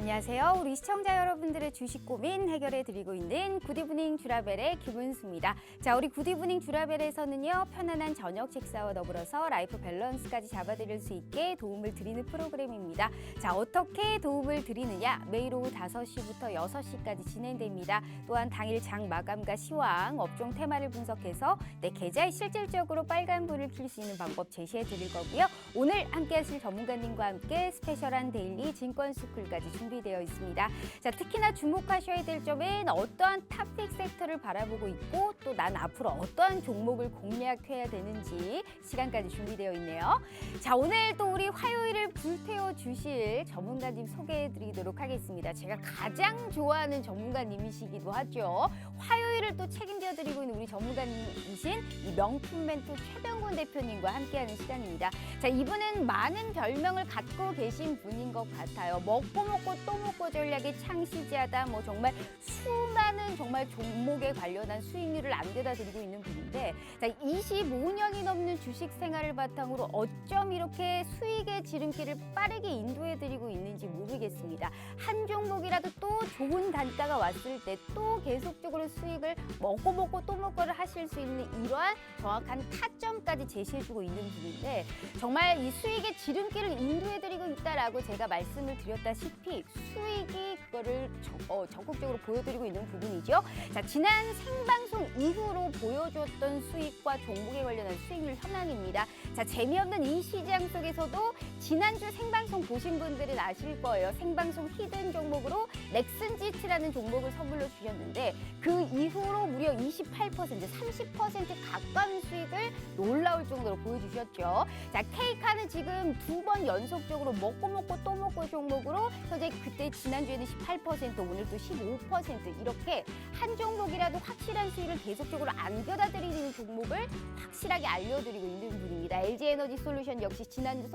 안녕하세요. 우리 시청자 여러분들의 주식 고민 해결해 드리고 있는 굿이브닝 주라벨의 김은수입니다. 자, 우리 굿이브닝 주라벨에서는요, 편안한 저녁 식사와 더불어서 라이프 밸런스까지 잡아드릴 수 있게 도움을 드리는 프로그램입니다. 자, 어떻게 도움을 드리느냐? 매일 오후 5시부터 6시까지 진행됩니다. 또한 당일 장 마감과 시황, 업종 테마를 분석해서 내 계좌에 실질적으로 빨간불을 켤 수 있는 방법 제시해 드릴 거고요. 오늘 함께 하실 전문가님과 함께 스페셜한 데일리 증권 스쿨까지 준비되어 있습니다. 자, 특히나 주목하셔야 될 점은 어떠한 탑픽 섹터를 바라보고 있고 또 난 앞으로 어떠한 종목을 공략해야 되는지 시간까지 준비되어 있네요. 자, 오늘 또 우리 화요일을 불태워 주실 전문가님 소개해 드리도록 하겠습니다. 제가 가장 좋아하는 전문가님이시기도 하죠. 화요일을 또 책임져 드리고 있는 우리 전문가님이신 이 명품 멘토 최병곤 대표님과 함께하는 시간입니다. 자, 이분은 많은 별명을 갖고 계신 분인 것 같아요. 먹고 또 먹고 전략의 창시자다. 뭐 정말 수많은 정말 종목에 관련한 수익률을 안겨다 드리고 있는 분인데, 자, 25년이 넘는 주식 생활을 바탕으로 어쩜 이렇게 수익의 지름길을 빠르게 인도해 드리고 있는지 모르겠습니다. 한 종목이라도 또 좋은 단가가 왔을 때 또 계속적으로 수익을 먹고 또 먹고를 하실 수 있는 이러한 정확한 타점까지 제시해주고 있는 분인데, 정말 이 수익의 지름길을 인도해 드리고 있다라고 제가 말씀을 드렸다시피 수익이 그거를 적극적으로 보여드리고 있는 부분이죠. 자, 지난 생방송 이후로 보여줬던 수익과 종목에 관련한 수익률 현황입니다. 자, 재미없는 이 시장 속에서도 지난주 생방송 보신 분들은 아실 거예요. 생방송 히든 종목으로 넥슨지트라는 종목을 선물로 주셨는데 그 이후로 무려 28%, 30% 가까운 수익을 놀라울 정도로 보여주셨죠. 자, K카는 지금 2번 연속적으로 먹고 또 먹고 종목으로 현재 그때 지난주에는 18%, 오늘 또 15% 이렇게 한 종목이라도 확실한 수익을 계속적으로 안겨다 드리는 종목을 확실하게 알려드리고 있는 분입니다. LG에너지솔루션 역시 지난주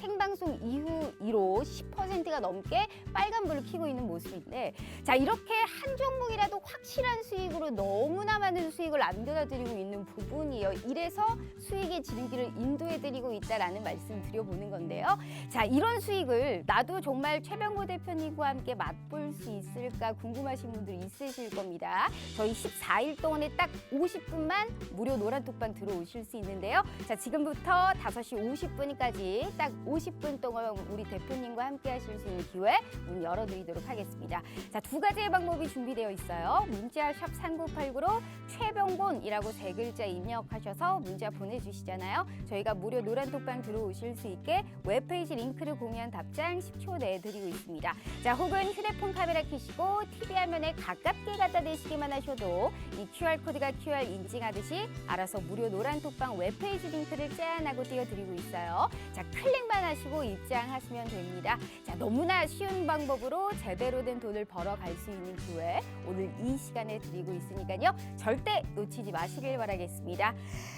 생방송 이후로 10%가 넘게 빨간불을 켜고 있는 모습인데, 자, 이렇게 한 종목이라도 확실한 수익으로 너무나 많은 수익을 안겨다 드리고 있는 부분이에요. 이래서 수익의 지름길을 인도해 드리고 있다라는 말씀 드려보는 건데요. 자, 이런 수익을 나도 정말 최병곤 대표님과 함께 맛볼 수 있을까 궁금하신 분들 있으실 겁니다. 저희 14일 동안에 딱 50분만 무료 노란톡방 들어오실 수 있는데요. 자, 지금부터 5시 50분까지 딱 50분 동안 우리 대표님과 함께 하실 수 있는 기회 문 열어드리도록 하겠습니다. 자, 두 가지의 방법이 준비되어 있어요. 문자 샵 3989로 최병곤이라고 3글자 입력하셔서 문자 보내주시잖아요. 저희가 무료 노란톡방 들어오실 수 있게 웹페이지 링크를 공유한 답장 10초 내에 드리고 있습니다. 자, 혹은 휴대폰 카메라 켜시고 TV 화면에 가깝게 갖다 대시기만 하셔도 이 QR코드가 QR 인증하듯이 알아서 무료 노란톡방 웹페이지 링크를 짠하고 띄워드리고 있어요. 자, 클릭만 하시고 입장하시면 됩니다. 자, 너무나 쉬운 방법으로 제대로 된 돈을 벌어갈 수 있는 기회 오늘 이 시간에 드리고 있으니까요. 절대 놓치지 마시길 바라겠습니다.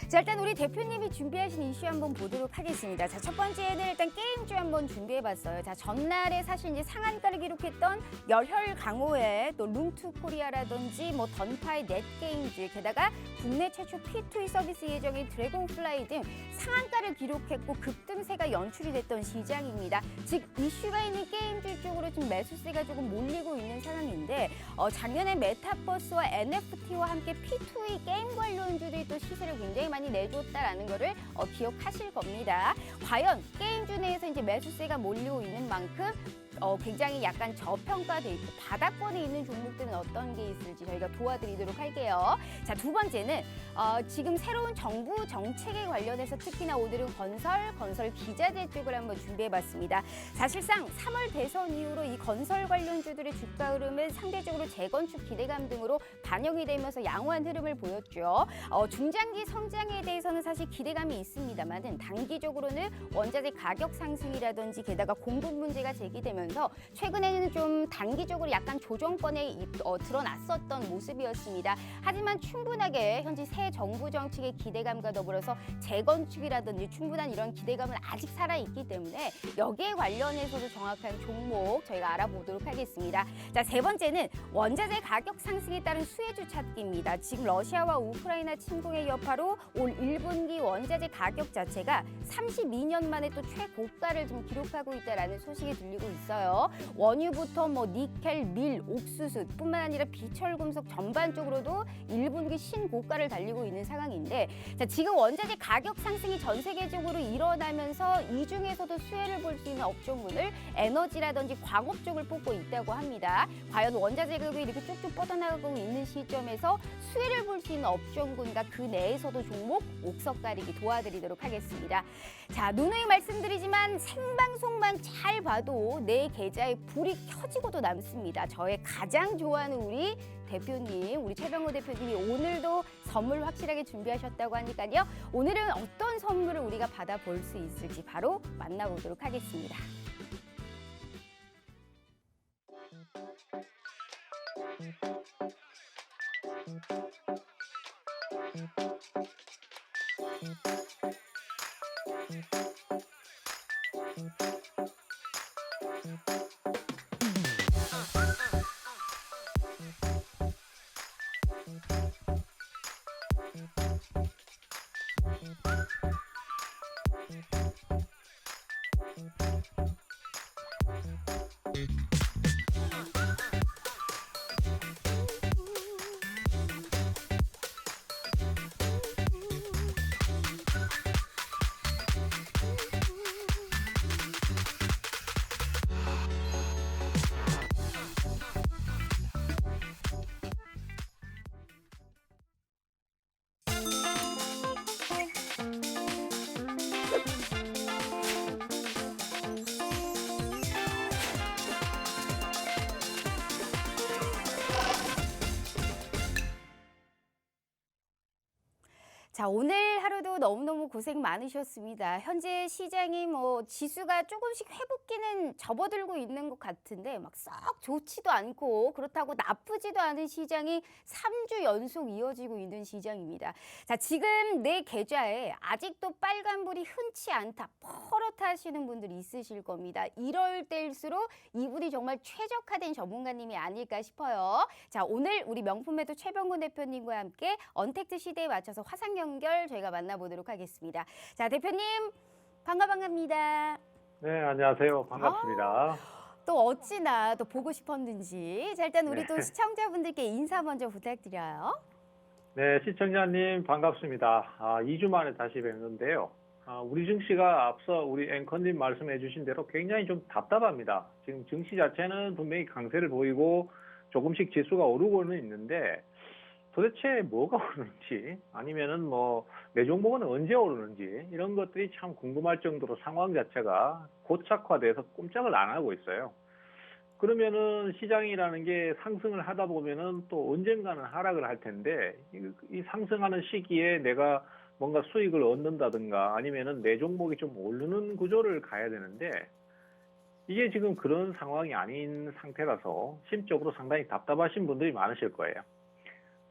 자, 일단 우리 대표님이 준비하신 이슈 한번 보도록 하겠습니다. 자, 첫 번째는 일단 게임주 한번 준비해봤어요. 자, 전날에 사실 이제 상한가를 기록했던 열혈 강호의 또 룽투코리아라든지 뭐 던파의 넷게임즈, 게다가 국내 최초 P2E 서비스 예정인 드래곤플라이 등 상한가를 기록했고 급등세가 연출이 됐던 시장입니다. 즉 이슈가 있는 게임들 쪽으로 좀 매수세가 조금 몰리고 있는 상황인데, 작년에 메타버스와 NFT와 함께 P2E 게임 관련주들이 또 시세를 굉장히 많이 내줬다라는 거를 기억하실 겁니다. 과연 게임주 내에서 이제 매수세가 몰리고 있는 만큼 굉장히 약간 저평가돼 있고 바닥권에 있는 종목들은 어떤 게 있을지 저희가 도와드리도록 할게요. 자, 두 번째는 지금 새로운 정부 정책에 관련해서 특히나 오늘은 건설 기자재 쪽을 한번 준비해봤습니다. 사실상 3월 대선 이후로 이 건설 관련주들의 주가 흐름은 상대적으로 재건축 기대감 등으로 반영이 되면서 양호한 흐름을 보였죠. 중장기 성장에 대해서는 사실 기대감이 있습니다만은 단기적으로는 원자재 가격 상승이라든지 게다가 공급 문제가 제기되면서 최근에는 좀 단기적으로 약간 조정권에 드러났었던 모습이었습니다. 하지만 충분하게 현재 새 정부 정책의 기대감과 더불어서 재건축이라든지 충분한 이런 기대감은 아직 살아있기 있기 때문에 여기에 관련해서도 정확한 종목 저희가 알아보도록 하겠습니다. 자, 세 번째는 원자재 가격 상승에 따른 수혜주 찾기입니다. 지금 러시아와 우크라이나 침공의 여파로 올 1분기 원자재 가격 자체가 32년 만에 또 최고가를 좀 기록하고 있다라는 소식이 들리고 있어요. 원유부터 뭐 니켈, 밀, 옥수수뿐만 아니라 비철금속 전반적으로도 1분기 신고가를 달리고 있는 상황인데, 자, 지금 원자재 가격 상승이 전 세계적으로 일어나면서 이 중에서도 수혜를 볼 수 있는 업종군을 에너지라든지 광업 쪽을 뽑고 있다고 합니다. 과연 원자재 가격이 이렇게 쭉쭉 뻗어나가고 있는 시점에서 수혜를 볼 수 있는 업종군과 그 내에서도 종목 옥석 가리기 도와드리도록 하겠습니다. 자, 누누이 말씀드리지만 생방송만 잘 봐도 내 계좌에 불이 켜지고도 남습니다. 저의 가장 좋아하는 우리 대표님, 우리 최병호 대표님이 오늘도 선물 확실하게 준비하셨다고 하니까요. 오늘은 어떤 선물을 우리가 받아볼 수 있을지 바로 만나보도록 하겠습니다. 자, 오늘 하루도 너무너무 고생 많으셨습니다. 현재 시장이 뭐 지수가 조금씩 회복기는 접어들고 있는 것 같은데 막 썩 좋지도 않고 그렇다고 나쁘지도 않은 시장이 3주 연속 이어지고 있는 시장입니다. 자, 지금 내 계좌에 아직도 빨간불이 흔치 않다, 퍼렇다 하시는 분들이 있으실 겁니다. 이럴 때일수록 이분이 정말 최적화된 전문가님이 아닐까 싶어요. 자, 오늘 우리 명품매도 최병곤 대표님과 함께 언택트 시대에 맞춰서 화상 연결 저희가 만나보도록 하겠습니다. 자, 대표님 반갑습니다. 네, 안녕하세요. 반갑습니다. 또 어찌나 또 보고 싶었는지. 자, 일단 우리 네. 또 시청자분들께 인사 먼저 부탁드려요. 네, 시청자님 반갑습니다. 2주 만에 다시 뵙는데요. 우리 증시가 앞서 우리 앵커님 말씀해 주신 대로 굉장히 좀 답답합니다. 지금 증시 자체는 분명히 강세를 보이고 조금씩 지수가 오르고는 있는데 도대체 뭐가 오르는지 아니면은 뭐 매 종목은 언제 오르는지 이런 것들이 참 궁금할 정도로 상황 자체가 고착화돼서 꼼짝을 안 하고 있어요. 그러면은 시장이라는 게 상승을 하다 보면은 또 언젠가는 하락을 할 텐데 이 상승하는 시기에 내가 뭔가 수익을 얻는다든가 아니면은 내 종목이 좀 오르는 구조를 가야 되는데 이게 지금 그런 상황이 아닌 상태라서 심적으로 상당히 답답하신 분들이 많으실 거예요.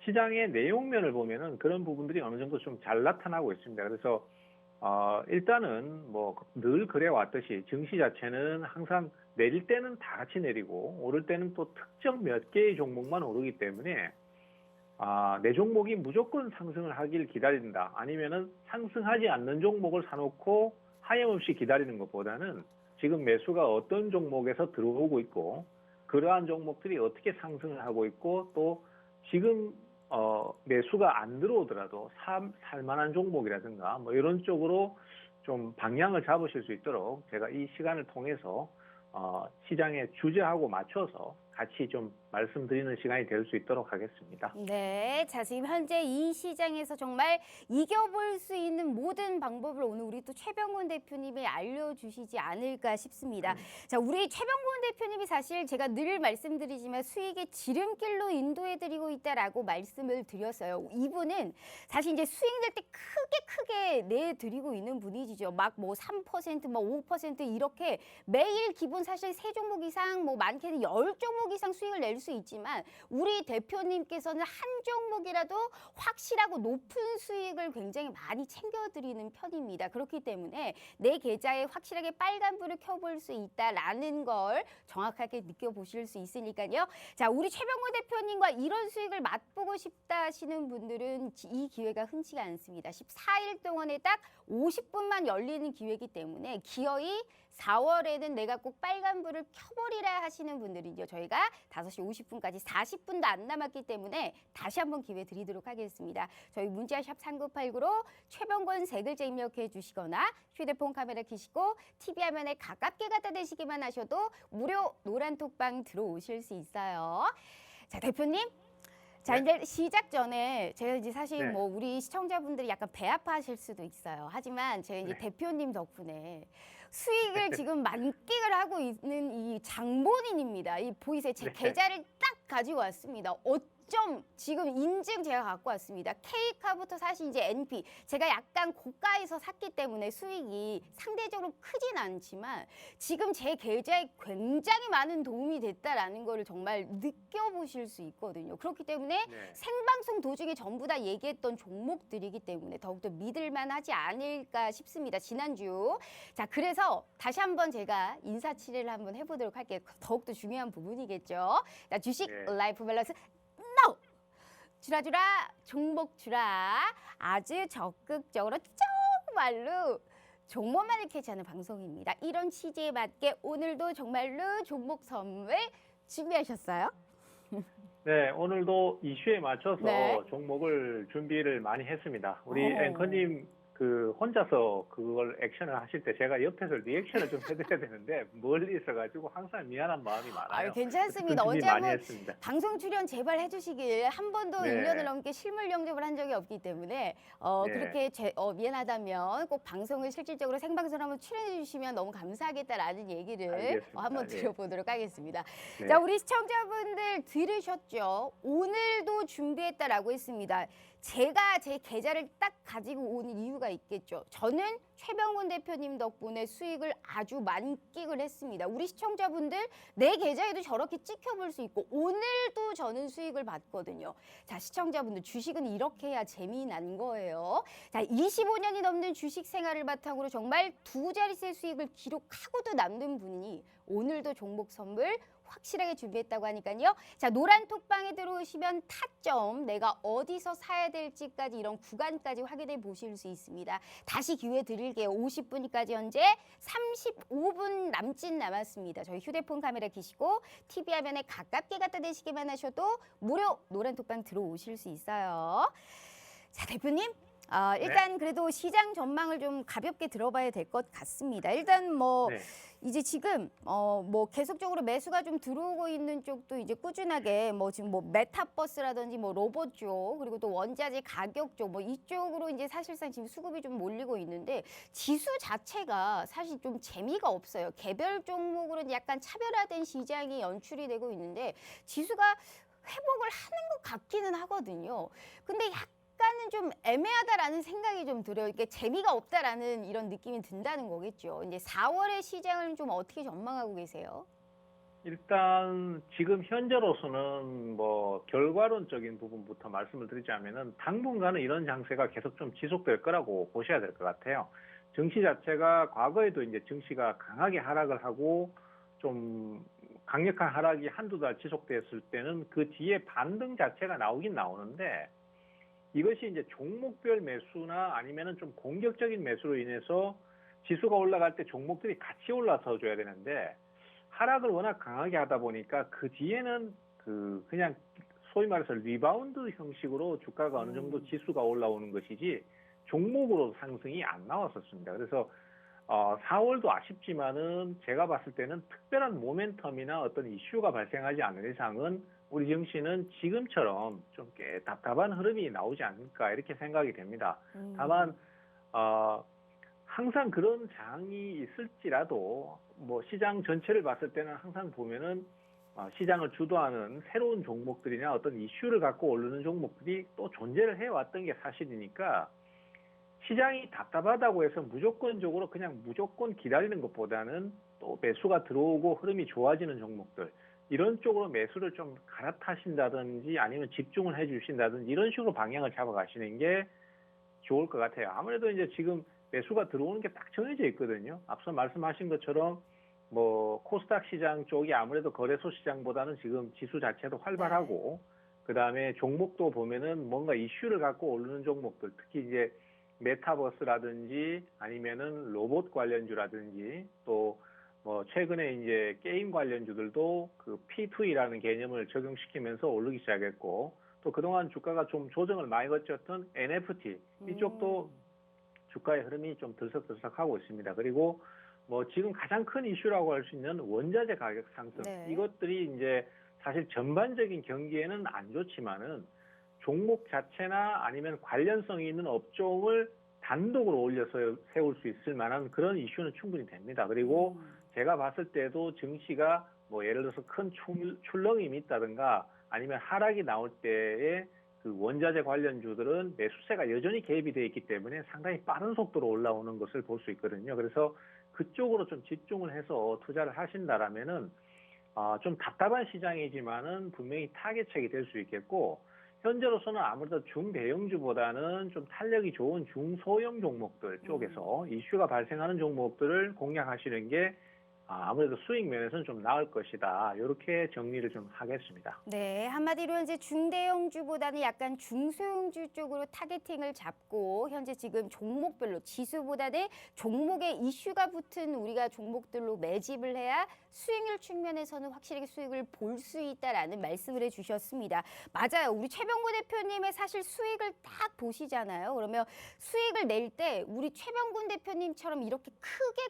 시장의 내용면을 보면은 그런 부분들이 어느 정도 좀 잘 나타나고 있습니다. 그래서 일단은 뭐 늘 그래 왔듯이 증시 자체는 항상 내릴 때는 다 같이 내리고 오를 때는 또 특정 몇 개의 종목만 오르기 때문에 내 종목이 무조건 상승을 하길 기다린다. 아니면은 상승하지 않는 종목을 사놓고 하염없이 기다리는 것보다는 지금 매수가 어떤 종목에서 들어오고 있고 그러한 종목들이 어떻게 상승을 하고 있고 또 지금 매수가 안 들어오더라도 살만한 종목이라든가 뭐 이런 쪽으로 좀 방향을 잡으실 수 있도록 제가 이 시간을 통해서 시장의 주제하고 맞춰서 같이 좀 말씀드리는 시간이 될 수 있도록 하겠습니다. 네, 자, 지금 현재 이 시장에서 정말 이겨볼 수 있는 모든 방법을 오늘 우리 또 최병곤 대표님이 알려주시지 않을까 싶습니다. 자, 우리 최병곤 대표님이 사실 제가 늘 말씀드리지만 수익의 지름길로 인도해드리고 있다라고 말씀을 드렸어요. 이분은 사실 이제 수익 낼 때 크게 내드리고 있는 분이시죠. 막 뭐 3%, 뭐 5% 이렇게 매일 기본 사실 3종목 이상 뭐 많게는 10종목 종목 이상 수익을 낼 수 있지만 우리 대표님께서는 한 종목이라도 확실하고 높은 수익을 굉장히 많이 챙겨드리는 편입니다. 그렇기 때문에 내 계좌에 확실하게 빨간불을 켜볼 수 있다라는 걸 정확하게 느껴보실 수 있으니까요. 자, 우리 최병호 대표님과 이런 수익을 맛보고 싶다 하시는 분들은 이 기회가 흔치가 않습니다. 14일 동안에 딱 50분만 열리는 기회이기 때문에 기어이 4월에는 내가 꼭 빨간불을 켜버리라 하시는 분들은요. 저희가 5시 50분까지 40분도 안 남았기 때문에 다시 한번 기회 드리도록 하겠습니다. 저희 문자샵 3989로 최병권 세 글자 입력해 주시거나 휴대폰 카메라 켜시고 TV 화면에 가깝게 갖다 대시기만 하셔도 무료 노란 톡방 들어오실 수 있어요. 자, 대표님. 자, 네. 이제 시작 전에 제가 이제 사실 네. 뭐 우리 시청자분들이 약간 배 아파하실 수도 있어요. 하지만 제가 이제 네. 대표님 덕분에 수익을 지금 만끽을 하고 있는 이 장본인입니다. 이 보이세요? 제 네. 계좌를 딱 가지고 왔습니다. 어쩜 지금 인증 제가 갖고 왔습니다. K카부터 사실 이제 NP 제가 약간 고가에서 샀기 때문에 수익이 상대적으로 크진 않지만 지금 제 계좌에 굉장히 많은 도움이 됐다라는 거를 정말 느껴보실 수 있거든요. 그렇기 때문에 네. 생방송 도중에 전부 다 얘기했던 종목들이기 때문에 더욱더 믿을만하지 않을까 싶습니다. 지난주. 자, 그래서 다시 한번 제가 인사치레를 한번 해보도록 할게요. 더욱더 중요한 부분이겠죠. 자, 주식 네. 라이프 밸런스 NO! 주라주라 종목 주라 아주 적극적으로 정말로 종목만을 캐치하는 방송입니다. 이런 취지에 맞게 오늘도 정말로 종목 선물 준비하셨어요? 네, 오늘도 이슈에 맞춰서 네. 종목을 준비를 많이 했습니다. 우리 오. 앵커님 혼자서 그걸 액션을 하실 때 제가 옆에서 리액션을 좀 해드려야 되는데 멀리 있어가지고 항상 미안한 마음이 많아요. 아유, 괜찮습니다. 그 준비 언제 많이 한번 했습니다. 방송 출연 제발 해주시길. 한 번도 네. 1년을 넘게 실물 영접을 한 적이 없기 때문에 네. 그렇게 미안하다면 꼭 방송을 실질적으로 생방송을 한번 출연해 주시면 너무 감사하겠다라는 얘기를 알겠습니다. 한번 네. 드려보도록 하겠습니다. 네. 자, 우리 시청자분들 들으셨죠? 오늘도 준비했다라고 했습니다. 제가 제 계좌를 딱 가지고 온 이유가 있겠죠. 저는 최병훈 대표님 덕분에 수익을 아주 만끽을 했습니다. 우리 시청자분들 내 계좌에도 저렇게 찍혀볼 수 있고 오늘도 저는 수익을 받거든요. 자, 시청자분들 주식은 이렇게 해야 재미난 거예요. 자, 25년이 넘는 주식 생활을 바탕으로 정말 두 자릿수의 수익을 기록하고도 남는 분이 오늘도 종목 선물 확실하게 준비했다고 하니까요. 자, 노란 톡방에 들어오시면 타점, 내가 어디서 사야 될지까지 이런 구간까지 확인해 보실 수 있습니다. 다시 기회 드릴게요. 50분까지 현재 35분 남았습니다. 저희 휴대폰 카메라 켜시고 TV 화면에 가깝게 갖다 대시기만 하셔도 무료 노란 톡방 들어오실 수 있어요. 자, 대표님. 일단 그래도 시장 전망을 좀 가볍게 들어봐야 될 것 같습니다. 일단 뭐 네. 이제 지금 뭐 계속적으로 매수가 좀 들어오고 있는 쪽도 이제 꾸준하게 뭐 지금 뭐 메타버스라든지 뭐 로봇 쪽 그리고 또 원자재 가격 쪽 뭐 이쪽으로 이제 사실상 지금 수급이 좀 몰리고 있는데 지수 자체가 사실 좀 재미가 없어요. 개별 종목으로는 약간 차별화된 시장이 연출이 되고 있는데 지수가 회복을 하는 것 같기는 하거든요. 근데 약간은 좀 애매하다라는 생각이 좀 들어요. 이게 재미가 없다라는 이런 느낌이 든다는 거겠죠. 이제 4월의 시장을 좀 어떻게 전망하고 계세요? 일단 지금 현재로서는 뭐 결과론적인 부분부터 말씀을 드리자면은 당분간은 이런 장세가 계속 좀 지속될 거라고 보셔야 될 것 같아요. 증시 자체가 과거에도 이제 증시가 강하게 하락을 하고 좀 강력한 하락이 한두 달 지속됐을 때는 그 뒤에 반등 자체가 나오긴 나오는데 이것이 이제 종목별 매수나 아니면은 좀 공격적인 매수로 인해서 지수가 올라갈 때 종목들이 같이 올라서 줘야 되는데 하락을 워낙 강하게 하다 보니까 그 뒤에는 그냥 소위 말해서 리바운드 형식으로 주가가 어느 정도 지수가 올라오는 것이지 종목으로 상승이 안 나왔었습니다. 그래서 4월도 아쉽지만은 제가 봤을 때는 특별한 모멘텀이나 어떤 이슈가 발생하지 않는 이상은 우리 증시는 지금처럼 좀 꽤 답답한 흐름이 나오지 않을까 이렇게 생각이 됩니다. 다만 항상 그런 장이 있을지라도 뭐 시장 전체를 봤을 때는 항상 보면은 시장을 주도하는 새로운 종목들이나 어떤 이슈를 갖고 오르는 종목들이 또 존재를 해왔던 게 사실이니까 시장이 답답하다고 해서 무조건적으로 그냥 무조건 기다리는 것보다는 또 매수가 들어오고 흐름이 좋아지는 종목들 이런 쪽으로 매수를 좀 갈아타신다든지 아니면 집중을 해주신다든지 이런 식으로 방향을 잡아가시는 게 좋을 것 같아요. 아무래도 이제 지금 매수가 들어오는 게 딱 정해져 있거든요. 앞서 말씀하신 것처럼 뭐 코스닥 시장 쪽이 아무래도 거래소 시장보다는 지금 지수 자체도 활발하고 그다음에 종목도 보면은 뭔가 이슈를 갖고 오르는 종목들 특히 이제 메타버스라든지 아니면은 로봇 관련주라든지 또 뭐 최근에 이제 게임 관련주들도 그 P2E라는 개념을 적용시키면서 오르기 시작했고 또 그동안 주가가 좀 조정을 많이 거쳤던 NFT 이쪽도 주가의 흐름이 좀 들썩들썩하고 있습니다. 그리고 뭐 지금 가장 큰 이슈라고 할 수 있는 원자재 가격 상승 이것들이 이제 사실 전반적인 경기에는 안 좋지만은 종목 자체나 아니면 관련성이 있는 업종을 단독으로 올려서 세울 수 있을 만한 그런 이슈는 충분히 됩니다. 그리고 제가 봤을 때도 증시가 뭐 예를 들어서 큰 출렁임이 있다든가 아니면 하락이 나올 때에 그 원자재 관련주들은 매수세가 여전히 개입이 되어 있기 때문에 상당히 빠른 속도로 올라오는 것을 볼 수 있거든요. 그래서 그쪽으로 좀 집중을 해서 투자를 하신다라면은 좀 답답한 시장이지만은 분명히 타겟책이 될 수 있겠고 현재로서는 아무래도 중대형주보다는 좀 탄력이 좋은 중소형 종목들 쪽에서 이슈가 발생하는 종목들을 공략하시는 게 아무래도 수익 면에서는 좀 나을 것이다. 이렇게 정리를 좀 하겠습니다. 네, 한마디로 이제 중대형주보다는 약간 중소형주 쪽으로 타겟팅을 잡고 현재 지금 종목별로 지수보다는 종목에 이슈가 붙은 우리가 종목들로 매집을 해야 수익률 측면에서는 확실하게 수익을 볼 수 있다라는 말씀을 해주셨습니다. 맞아요. 우리 최병구 대표님의 사실 수익을 딱 보시잖아요. 그러면 수익을 낼 때 우리 최병구 대표님처럼 이렇게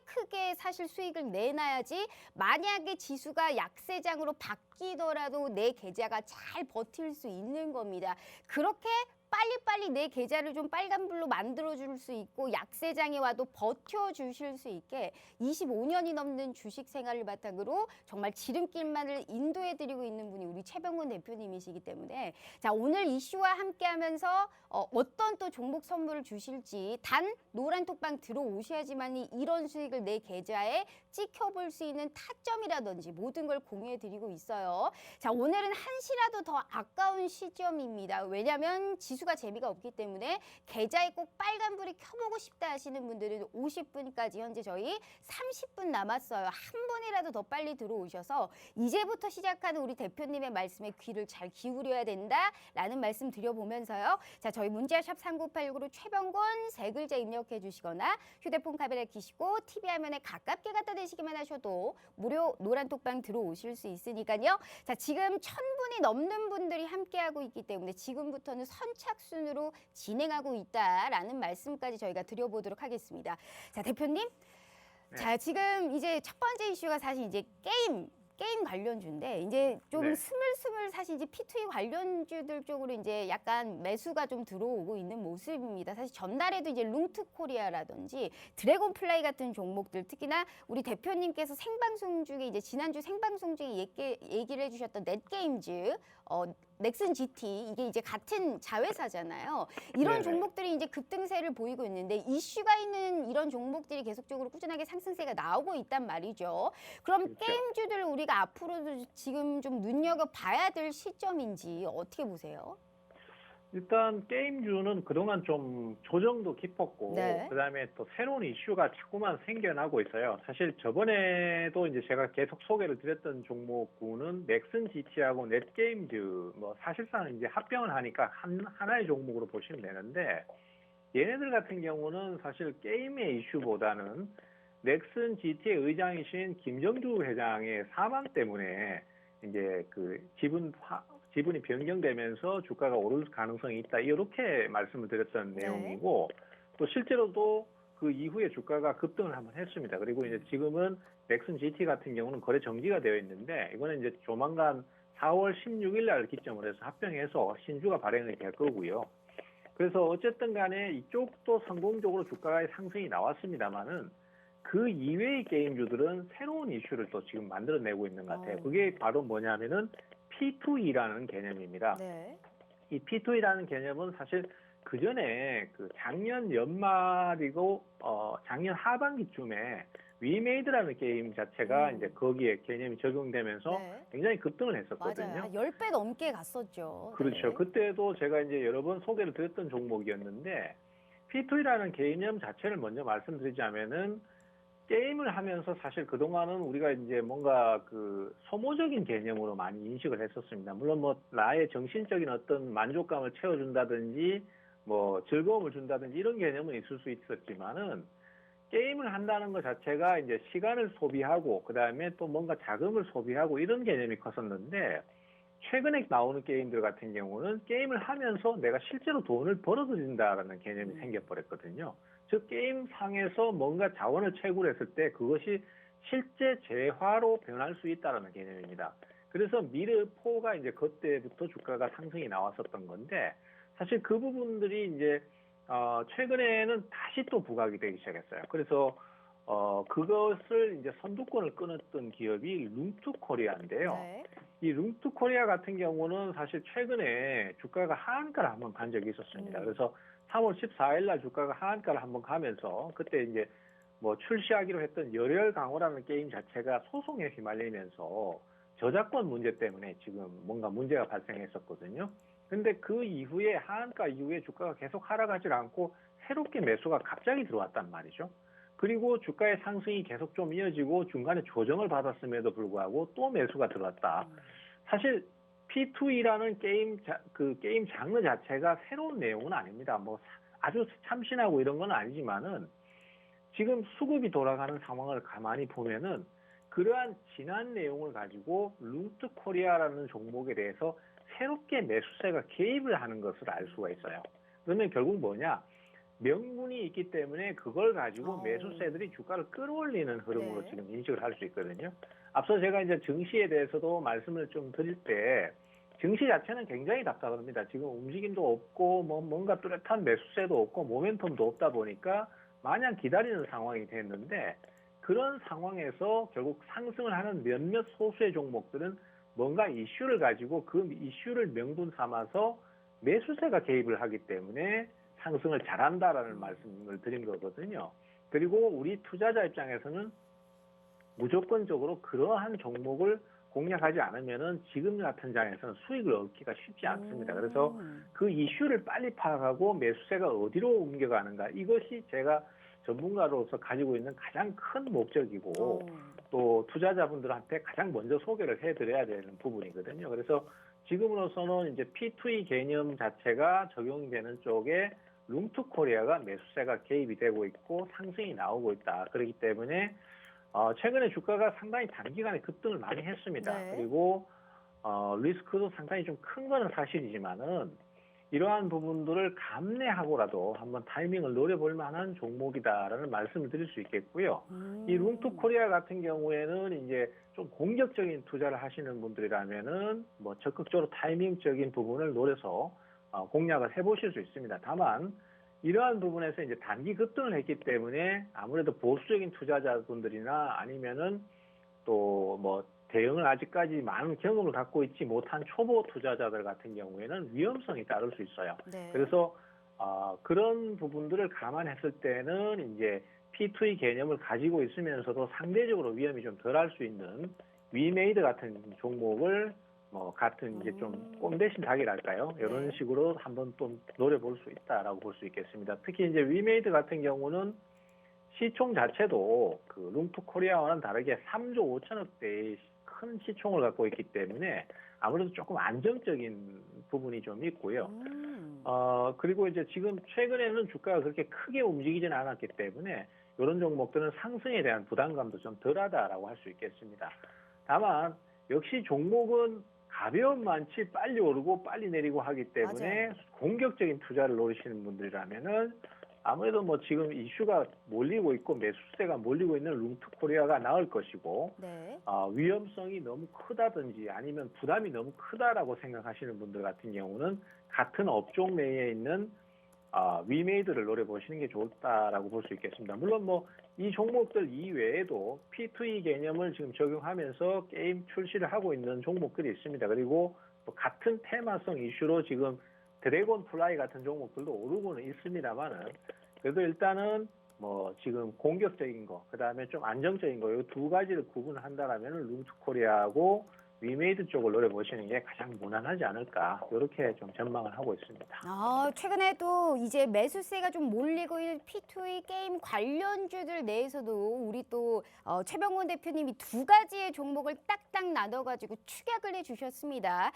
크게 사실 수익을 내놔야지 만약에 지수가 약세장으로 바뀌더라도 내 계좌가 잘 버틸 수 있는 겁니다. 그렇게 빨리빨리 내 계좌를 좀 빨간불로 만들어줄 수 있고 약세장에 와도 버텨주실 수 있게 25년이 넘는 주식 생활을 바탕으로 정말 지름길만을 인도해드리고 있는 분이 우리 최병훈 대표님이시기 때문에 자 오늘 이슈와 함께하면서 어떤 또 종목 선물을 주실지 단 노란 톡방 들어오셔야지만 이런 수익을 내 계좌에 찍혀볼 수 있는 타점이라든지 모든 걸 공유해드리고 있어요. 자 오늘은 한시라도 더 아까운 시점입니다. 왜냐하면 지수가 재미가 없기 때문에 계좌에 꼭 빨간불이 켜보고 싶다 하시는 분들은 50분까지 현재 저희 30분 남았어요. 한 번이라도 더 빨리 들어오셔서 이제부터 시작하는 우리 대표님의 말씀에 귀를 잘 기울여야 된다라는 말씀 드려보면서요. 자 저희 문자샵 3989로 최병곤 세 글자 입력해 주시거나 휴대폰 카메라 켜시고 TV 화면에 가깝게 갖다 대시기만 하셔도 무료 노란 톡방 들어오실 수 있으니까요. 자 지금 1000분이 넘는 분들이 함께하고 있기 때문에 지금부터는 선착순으로 진행하고 있다라는 말씀까지 저희가 드려보도록 하겠습니다. 자 대표님, 자 지금 이제 첫 번째 이슈가 사실 이제 게임 관련주인데 이제 좀 스물스물 사실 이제 P2E 관련주들 쪽으로 이제 약간 매수가 좀 들어오고 있는 모습입니다. 사실 전날에도 이제 룽트코리아라든지 드래곤플라이 같은 종목들 특히나 우리 대표님께서 생방송 중에 이제 지난주 생방송 중에 얘기를 해주셨던 넷게임즈 넥슨 GT 이게 이제 같은 자회사잖아요. 이런 종목들이 이제 급등세를 보이고 있는데 이슈가 있는 이런 종목들이 계속적으로 꾸준하게 상승세가 나오고 있단 말이죠. 그럼 게임주들 우리가 앞으로도 지금 좀 눈여겨봐야 될 시점인지 어떻게 보세요? 일단 게임주는 그동안 좀 조정도 깊었고 그다음에 또 새로운 이슈가 자꾸만 생겨나고 있어요. 사실 저번에도 이제 제가 계속 소개를 드렸던 종목군은 넥슨 GT하고 넷게임즈 뭐 사실상 이제 합병을 하니까 하나의 종목으로 보시면 되는데 얘네들 같은 경우는 사실 게임의 이슈보다는 넥슨 GT의 의장이신 김정주 회장의 사망 때문에 이제 그 지분이 변경되면서 주가가 오를 가능성이 있다. 이렇게 말씀을 드렸던 내용이고 또 실제로도 그 이후에 주가가 급등을 한번 했습니다. 그리고 이제 지금은 넥슨 GT 같은 경우는 거래 정지가 되어 있는데 이거는 이제 조만간 4월 16일 날 기점으로 해서 합병해서 신주가 발행이 될 거고요. 그래서 어쨌든 간에 이쪽도 성공적으로 주가의 상승이 나왔습니다만은 그 이외의 게임주들은 새로운 이슈를 또 지금 만들어내고 있는 것 같아요. 그게 바로 뭐냐면은 P2E라는 개념입니다. 이 P2E라는 개념은 사실 그 전에 그 작년 연말이고 작년 하반기쯤에 위메이드라는 게임 자체가 이제 거기에 개념이 적용되면서 네. 굉장히 급등을 맞아요. 했었거든요. 한 10배 넘게 갔었죠. 그렇죠. 네. 그때도 제가 이제 여러 번 소개를 드렸던 종목이었는데 P2E라는 개념 자체를 먼저 말씀드리자면은 게임을 하면서 사실 그동안은 우리가 이제 뭔가 그 소모적인 개념으로 많이 인식을 했었습니다. 물론 뭐 나의 정신적인 어떤 만족감을 채워준다든지 뭐 즐거움을 준다든지 이런 개념은 있을 수 있었지만은 게임을 한다는 것 자체가 이제 시간을 소비하고 그다음에 또 뭔가 자금을 소비하고 이런 개념이 컸었는데 최근에 나오는 게임들 같은 경우는 게임을 하면서 내가 실제로 돈을 벌어들인다라는 개념이 생겨버렸거든요. 즉 게임상에서 뭔가 자원을 채굴했을 때 그것이 실제 재화로 변할 수 있다는 개념입니다. 그래서 미르4가 이제 그때부터 주가가 상승이 나왔었던 건데 사실 그 부분들이 이제 최근에는 다시 또 부각이 되기 시작했어요. 그래서 그것을 이제 선두권을 끊었던 기업이 룽투코리아인데요. 네. 이 룽투코리아 같은 경우는 사실 최근에 주가가 하한가를 한번 간 적이 있었습니다. 그래서 3월 14일 날 주가가 하한가를 한번 가면서 그때 이제 뭐 출시하기로 했던 열혈 강호라는 게임 자체가 소송에 휘말리면서 저작권 문제 때문에 지금 뭔가 문제가 발생했었거든요. 근데 그 이후에 하한가 이후에 주가가 계속 하락하지 않고 새롭게 매수가 갑자기 들어왔단 말이죠. 그리고 주가의 상승이 계속 좀 이어지고 중간에 조정을 받았음에도 불구하고 또 매수가 들어왔다. 사실 P2E라는 게임 장르 자체가 새로운 내용은 아닙니다. 뭐 아주 참신하고 이런 건 아니지만은 지금 수급이 돌아가는 상황을 가만히 보면은 그러한 지난 내용을 가지고 룽투코리아라는 종목에 대해서 새롭게 매수세가 개입을 하는 것을 알 수가 있어요. 그러면 결국 뭐냐? 명분이 있기 때문에 그걸 가지고 매수세들이 주가를 끌어올리는 흐름으로 네. 지금 인식을 할 수 있거든요. 앞서 제가 이제 증시에 대해서도 말씀을 좀 드릴 때 증시 자체는 굉장히 답답합니다. 지금 움직임도 없고 뭐 뭔가 뚜렷한 매수세도 없고 모멘텀도 없다 보니까 마냥 기다리는 상황이 됐는데 그런 상황에서 결국 상승을 하는 몇몇 소수의 종목들은 뭔가 이슈를 가지고 그 이슈를 명분 삼아서 매수세가 개입을 하기 때문에 상승을 잘한다라는 말씀을 드린 거거든요. 그리고 우리 투자자 입장에서는 무조건적으로 그러한 종목을 공략하지 않으면은 지금 같은 장에서는 수익을 얻기가 쉽지 않습니다. 그래서 그 이슈를 빨리 파악하고 매수세가 어디로 옮겨가는가 이것이 제가 전문가로서 가지고 있는 가장 큰 목적이고 또 투자자분들한테 가장 먼저 소개를 해드려야 되는 부분이거든요. 그래서 지금으로서는 이제 P2E 개념 자체가 적용되는 쪽에 룽투코리아가 매수세가 개입이 되고 있고 상승이 나오고 있다. 그렇기 때문에 최근에 주가가 상당히 단기간에 급등을 많이 했습니다. 네. 그리고 리스크도 상당히 좀 큰 거는 사실이지만은 이러한 부분들을 감내하고라도 한번 타이밍을 노려볼 만한 종목이다라는 말씀을 드릴 수 있겠고요. 이 룽투코리아 같은 경우에는 이제 좀 공격적인 투자를 하시는 분들이라면은 뭐 적극적으로 타이밍적인 부분을 노려서 공략을 해보실 수 있습니다. 다만 이러한 부분에서 이제 단기 급등을 했기 때문에 아무래도 보수적인 투자자분들이나 아니면은 또 뭐 대응을 아직까지 많은 경험을 갖고 있지 못한 초보 투자자들 같은 경우에는 위험성이 따를 수 있어요. 네. 그래서 그런 부분들을 감안했을 때는 이제 P2E 개념을 가지고 있으면서도 상대적으로 위험이 좀 덜할 수 있는 위메이드 같은 종목을 뭐 같은 이제 좀 꼼대신 닭이랄까요? 이런 네. 식으로 한번 또 노려볼 수 있다라고 볼 수 있겠습니다. 특히 이제 위메이드 같은 경우는 시총 자체도 그 룽투코리아와는 다르게 3조 5천억대의 큰 시총을 갖고 있기 때문에 아무래도 조금 안정적인 부분이 좀 있고요. 그리고 이제 지금 최근에는 주가가 그렇게 크게 움직이지는 않았기 때문에 이런 종목들은 상승에 대한 부담감도 좀 덜하다라고 할 수 있겠습니다. 다만 역시 종목은 가벼운 만치 빨리 오르고 빨리 내리고 하기 때문에 맞아요. 공격적인 투자를 노리시는 분들이라면은 아무래도 뭐 지금 이슈가 몰리고 있고 매수세가 몰리고 있는 룽투코리아가 나을 것이고 네. 위험성이 너무 크다든지 아니면 부담이 너무 크다라고 생각하시는 분들 같은 경우는 같은 업종 내에 있는 위메이드를 노려보시는 게 좋다라고 볼 수 있겠습니다. 물론 뭐 이 종목들 이외에도 P2E 개념을 지금 적용하면서 게임 출시를 하고 있는 종목들이 있습니다. 그리고 또 같은 테마성 이슈로 지금 드래곤 플라이 같은 종목들도 오르고는 있습니다만은 그래도 일단은 뭐 지금 공격적인 거, 그다음에 좀 안정적인 거, 이 두 가지를 구분한다라면 룸투코리아하고 위메이드 쪽을 노려보시는 게 가장 무난하지 않을까, 이렇게 좀 전망을 하고 있습니다. 최근에 또 이제 매수세가 좀 몰리고 있는 P2E 게임 관련주들 내에서도 우리 또 최병곤 대표님이 두 가지의 종목을 딱딱 나눠가지고 축약을 해주셨습니다.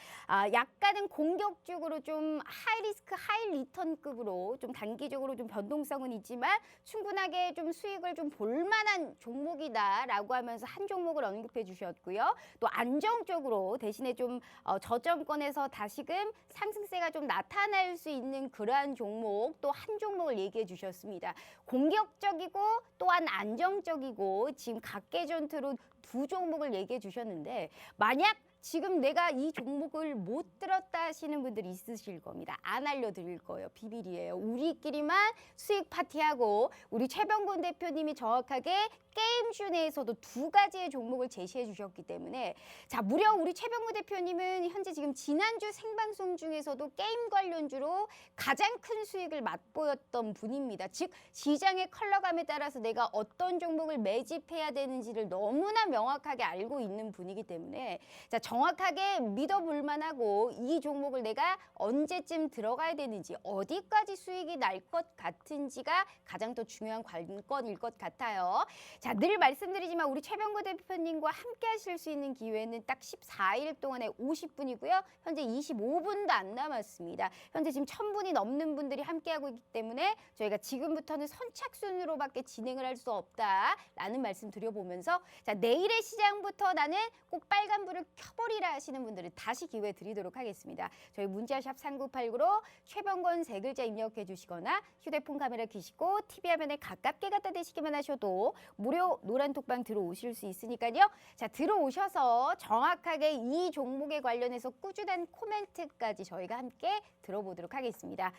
약간은 공격적으로 좀 하이리스크 하이리턴급으로 좀 단기적으로 좀 변동성은 있지만 충분하게 좀 수익을 좀 볼만한 종목이다라고 하면서 한 종목을 언급해 주셨고요. 또 안정적으로 대신에 좀 저점권에서 다시금 상승세가 좀 나타날 수 있는 그러한 종목 또 한 종목을 얘기해 주셨습니다. 공격적이고 또한 안정적이고 지금 각계전투로 두 종목을 얘기해 주셨는데 만약 지금 내가 이 종목을 못 들었다 하시는 분들이 있으실 겁니다. 안 알려드릴 거예요. 비밀이에요. 우리끼리만 수익 파티하고 우리 최병곤 대표님이 정확하게 게임주 내에서도 두 가지의 종목을 제시해 주셨기 때문에 자 무려 우리 최병곤 대표님은 현재 지금 지난주 생방송 중에서도 게임 관련주로 가장 큰 수익을 맛보였던 분입니다. 즉 시장의 컬러감에 따라서 내가 어떤 종목을 매집해야 되는지를 너무나 명확하게 알고 있는 분이기 때문에 자 정확하게 믿어볼 만하고 이 종목을 내가 언제쯤 들어가야 되는지 어디까지 수익이 날 것 같은지가 가장 또 중요한 관건일 것 같아요. 자, 늘 말씀드리지만 우리 최병곤 대표님과 함께 하실 수 있는 기회는 딱 14일 동안에 50분이고요. 현재 25분도 안 남았습니다. 현재 지금 1000분이 넘는 분들이 함께하고 있기 때문에 저희가 지금부터는 선착순으로밖에 진행을 할 수 없다라는 말씀 드려보면서 자, 내일의 시장부터 나는 꼭 빨간불을 켜버리라 하시는 분들은 다시 기회 드리도록 하겠습니다. 저희 문자샵 3989로 최병곤 세 글자 입력해 주시거나 휴대폰 카메라 켜시고 TV 화면에 가깝게 갖다 대시기만 하셔도 무료 노란 톡방 들어오실 수 있으니까요. 자, 들어오셔서 정확하게 이 종목에 관련해서 꾸준한 코멘트까지 저희가 함께 들어보도록 하겠습니다.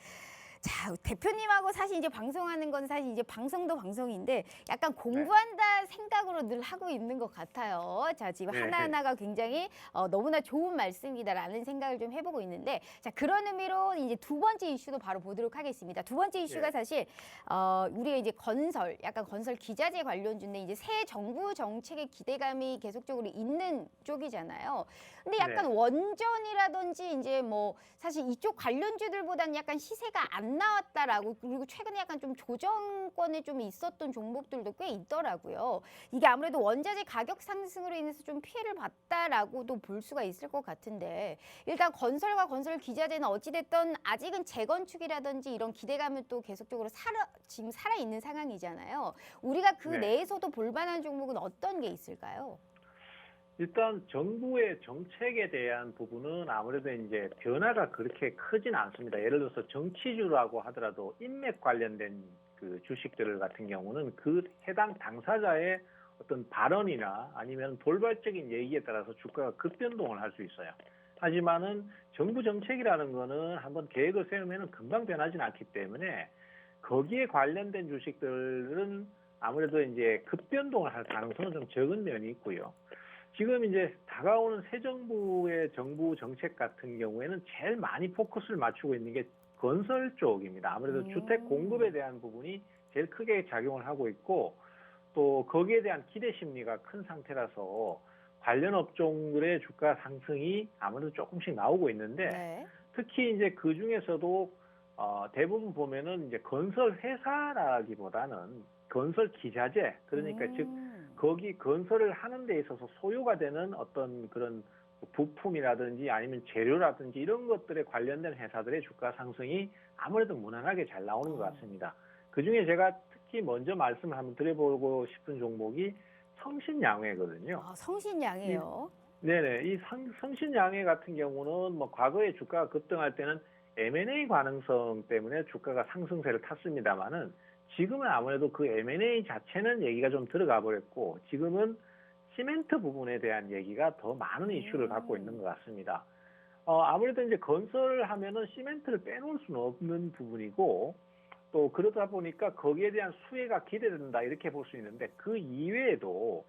자, 대표님하고 사실 이제 방송하는 건 사실 이제 방송도 방송인데 약간 공부한다 생각으로 늘 하고 있는 것 같아요. 자, 지금 하나하나가 굉장히 너무나 좋은 말씀이다라는 생각을 좀 해보고 있는데 자, 그런 의미로 이제 두 번째 이슈도 바로 보도록 하겠습니다. 두 번째 이슈가 사실 우리가 이제 건설, 약간 건설 기자재 관련주인데 이제 새 정부 정책의 기대감이 계속적으로 있는 쪽이잖아요. 근데 약간 원전이라든지 이제 뭐 사실 이쪽 관련주들보다는 약간 시세가 안 나왔다라고 그리고 최근에 약간 좀 조정권에 좀 있었던 종목들도 꽤 있더라고요. 이게 아무래도 원자재 가격 상승으로 인해서 좀 피해를 봤다라고도 볼 수가 있을 것 같은데 일단 건설과 건설 기자재는 어찌됐든 아직은 재건축이라든지 이런 기대감은 또 계속적으로 지금 살아있는 상황이잖아요. 우리가 그 내에서도 볼만한 종목은 어떤 게 있을까요? 일단 정부의 정책에 대한 부분은 아무래도 이제 변화가 그렇게 크진 않습니다. 예를 들어서 정치주라고 하더라도 인맥 관련된 그 주식들 같은 경우는 그 해당 당사자의 어떤 발언이나 아니면 돌발적인 얘기에 따라서 주가가 급변동을 할 수 있어요. 하지만은 정부 정책이라는 거는 한번 계획을 세우면은 금방 변하지는 않기 때문에 거기에 관련된 주식들은 아무래도 이제 급변동을 할 가능성은 좀 적은 면이 있고요. 지금 이제 다가오는 새 정부의 정부 정책 같은 경우에는 제일 많이 포커스를 맞추고 있는 게 건설 쪽입니다. 아무래도 주택 공급에 대한 부분이 제일 크게 작용을 하고 있고 또 거기에 대한 기대 심리가 큰 상태라서 관련 업종들의 주가 상승이 아무래도 조금씩 나오고 있는데 특히 이제 그 중에서도 대부분 보면은 이제 건설 회사라기보다는 건설 기자재, 그러니까 즉 거기 건설을 하는 데 있어서 소요가 되는 어떤 그런 부품이라든지 아니면 재료라든지 이런 것들에 관련된 회사들의 주가 상승이 아무래도 무난하게 잘 나오는 것 같습니다. 그중에 제가 특히 먼저 말씀을 한번 드려보고 싶은 종목이 성신양회거든요. 성신양회요? 네네. 이 성신양회 같은 경우는 뭐 과거에 주가가 급등할 때는 M&A 가능성 때문에 주가가 상승세를 탔습니다만은 지금은 아무래도 그 M&A 자체는 얘기가 좀 들어가 버렸고 지금은 시멘트 부분에 대한 얘기가 더 많은 이슈를 갖고 있는 것 같습니다. 아무래도 이제 건설을 하면은 시멘트를 빼놓을 수는 없는 부분이고 또 그러다 보니까 거기에 대한 수혜가 기대된다 이렇게 볼 수 있는데 그 이외에도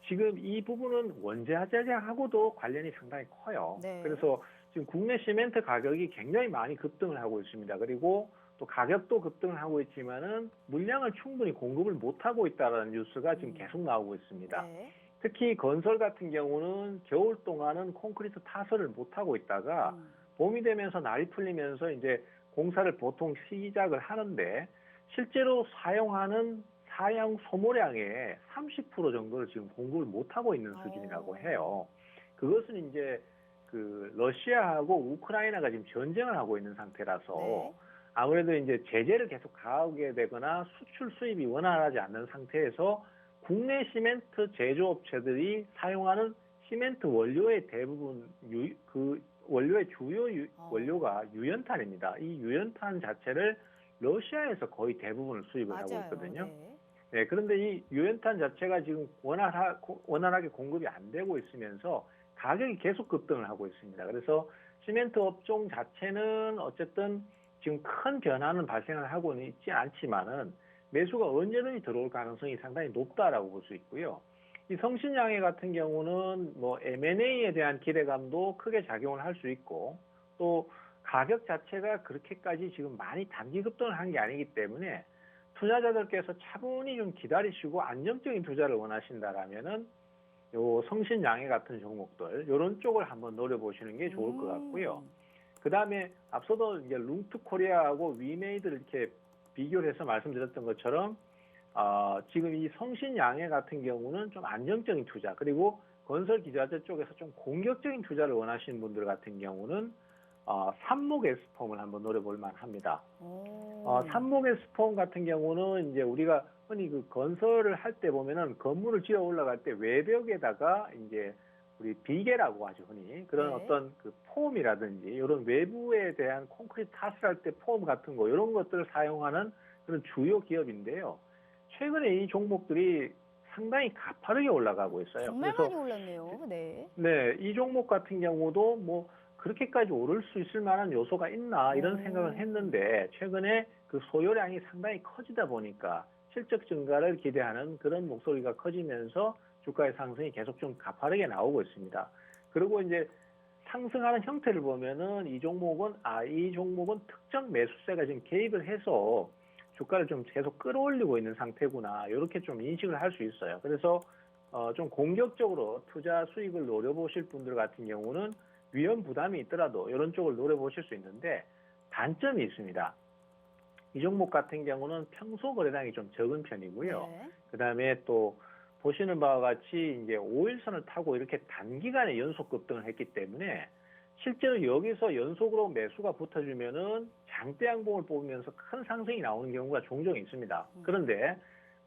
지금 이 부분은 원자재하고도 관련이 상당히 커요. 그래서 지금 국내 시멘트 가격이 굉장히 많이 급등을 하고 있습니다. 그리고 또 가격도 급등하고 있지만은 물량을 충분히 공급을 못하고 있다는 뉴스가 지금 계속 나오고 있습니다. 네. 특히 건설 같은 경우는 겨울 동안은 콘크리트 타설을 못하고 있다가 봄이 되면서 날이 풀리면서 이제 공사를 보통 시작을 하는데 실제로 사용하는 사양 소모량의 30% 정도를 지금 공급을 못하고 있는 수준이라고 해요. 그것은 이제 그 러시아하고 우크라이나가 지금 전쟁을 하고 있는 상태라서 네. 아무래도 이제 제재를 계속 가하게 되거나 수출 수입이 원활하지 않는 상태에서 국내 시멘트 제조업체들이 사용하는 시멘트 원료의 대부분 그 원료의 주요 원료가 유연탄입니다. 이 유연탄 자체를 러시아에서 거의 대부분을 수입을 하고 맞아요. 있거든요. 네. 네, 그런데 이 유연탄 자체가 지금 원활하게 공급이 안 되고 있으면서 가격이 계속 급등을 하고 있습니다. 그래서 시멘트 업종 자체는 어쨌든 지금 큰 변화는 발생을 하고는 있지 않지만은 매수가 언제든지 들어올 가능성이 상당히 높다라고 볼 수 있고요. 이 성신양해 같은 경우는 뭐 M&A에 대한 기대감도 크게 작용을 할 수 있고 또 가격 자체가 그렇게까지 지금 많이 단기 급등을 한 게 아니기 때문에 투자자들께서 차분히 좀 기다리시고 안정적인 투자를 원하신다라면은 요 성신양해 같은 종목들 이런 쪽을 한번 노려보시는 게 좋을 것 같고요. 그 다음에 앞서도 이제 룽트 코리아하고 위메이드를 이렇게 비교를 해서 말씀드렸던 것처럼 지금 이 성신양해 같은 경우는 좀 안정적인 투자 그리고 건설 기자재 쪽에서 좀 공격적인 투자를 원하시는 분들 같은 경우는 삼목 에스폼을 한번 노려볼 만합니다. 삼목 에스폼 같은 경우는 이제 우리가 흔히 그 건설을 할 때 보면은 건물을 지어 올라갈 때 외벽에다가 이제 우리 비계라고 하죠, 흔히. 그런 네. 어떤 그 폼이라든지 이런 외부에 대한 콘크리트 타설할 때 폼 같은 거 이런 것들을 사용하는 그런 주요 기업인데요. 최근에 이 종목들이 상당히 가파르게 올라가고 있어요. 정말 그래서 많이 올랐네요. 네. 네, 이 종목 같은 경우도 뭐 그렇게까지 오를 수 있을 만한 요소가 있나 이런 생각을 했는데 최근에 그 소요량이 상당히 커지다 보니까 실적 증가를 기대하는 그런 목소리가 커지면서 주가의 상승이 계속 좀 가파르게 나오고 있습니다. 그리고 이제 상승하는 형태를 보면은 이 종목은 특정 매수세가 지금 개입을 해서 주가를 좀 계속 끌어올리고 있는 상태구나 이렇게 좀 인식을 할 수 있어요. 그래서 좀 공격적으로 투자 수익을 노려보실 분들 같은 경우는 위험 부담이 있더라도 이런 쪽을 노려보실 수 있는데 단점이 있습니다. 이 종목 같은 경우는 평소 거래량이 좀 적은 편이고요. 네. 그다음에 또 보시는 바와 같이 이제 5일선을 타고 이렇게 단기간에 연속 급등을 했기 때문에 실제로 여기서 연속으로 매수가 붙어주면은 장대 양봉을 뽑으면서 큰 상승이 나오는 경우가 종종 있습니다. 그런데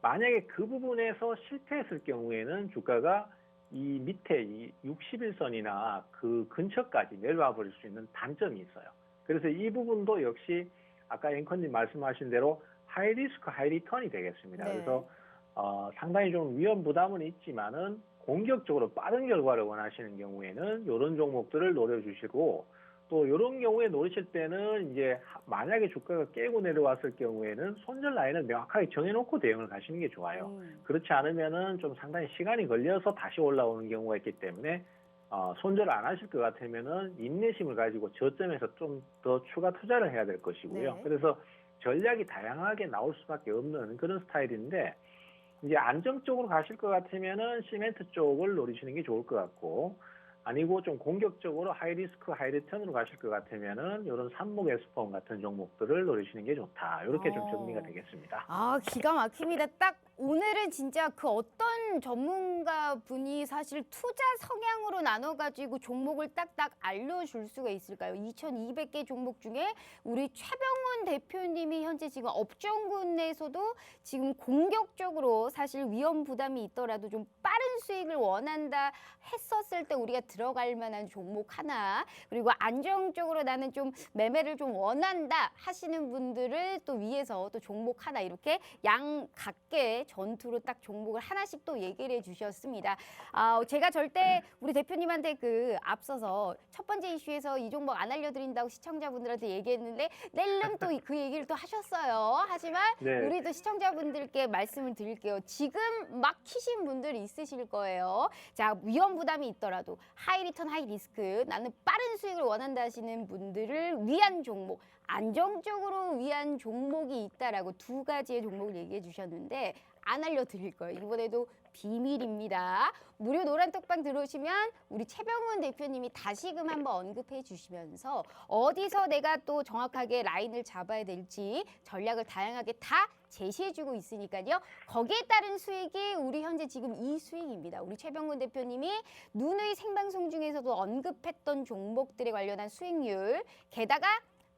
만약에 그 부분에서 실패했을 경우에는 주가가 이 밑에 이 60일선이나 그 근처까지 내려와 버릴 수 있는 단점이 있어요. 그래서 이 부분도 역시 아까 앵커님 말씀하신 대로 하이 리스크 하이 리턴이 되겠습니다. 네. 그래서 상당히 좀 위험 부담은 있지만은 공격적으로 빠른 결과를 원하시는 경우에는 이런 종목들을 노려주시고 또 이런 경우에 노리실 때는 이제 만약에 주가가 깨고 내려왔을 경우에는 손절 라인을 명확하게 정해놓고 대응을 가시는 게 좋아요. 그렇지 않으면은 좀 상당히 시간이 걸려서 다시 올라오는 경우가 있기 때문에 손절 안 하실 것 같으면은 인내심을 가지고 저점에서 좀 더 추가 투자를 해야 될 것이고요. 네. 그래서 전략이 다양하게 나올 수밖에 없는 그런 스타일인데 이제 안정적으로 가실 것 같으면은 시멘트 쪽을 노리시는 게 좋을 것 같고 아니고 좀 공격적으로 하이 리스크 하이 리턴으로 가실 것 같으면은 이런 삼목 에스폼 같은 종목들을 노리시는 게 좋다. 이렇게 좀 정리가 되겠습니다. 기가 막힙니다. 딱 오늘은 진짜 그 어떤 전문가 분이 사실 투자 성향으로 나눠가지고 종목을 딱딱 알려줄 수가 있을까요? 2,200개 종목 중에 우리 최병훈 대표님이 현재 지금 업종군에서도 지금 공격적으로 사실 위험 부담이 있더라도 좀 빠른 수익을 원한다 했었을 때 우리가 들어갈 만한 종목 하나, 그리고 안정적으로 나는 좀 매매를 좀 원한다 하시는 분들을 또 위해서 또 종목 하나 이렇게 양각계 전투로 딱 종목을 하나씩 또 얘기를 해주셨습니다. 제가 절대 우리 대표님한테 그 앞서서 첫 번째 이슈에서 이 종목 안 알려드린다고 시청자분들한테 얘기했는데 낼름 또 그 얘기를 또 하셨어요. 하지만 네. 우리 또 시청자분들께 말씀을 드릴게요. 지금 막 키신 분들이 있으실 거예요. 자, 위험 부담이 있더라도 하이 리턴 하이 리스크, 나는 빠른 수익을 원한다 하시는 분들을 위한 종목, 안정적으로 위한 종목이 있다라고 두 가지의 종목을 얘기해 주셨는데 안 알려드릴 거예요. 이번에도 비밀입니다. 무료 노란톡방 들어오시면 우리 최병훈 대표님이 다시금 한번 언급해 주시면서 어디서 내가 또 정확하게 라인을 잡아야 될지 전략을 다양하게 다 제시해주고 있으니까요. 거기에 따른 수익이 우리 현재 지금 이 수익입니다. 우리 최병훈 대표님이 누누이 생방송 중에서도 언급했던 종목들에 관련한 수익률, 게다가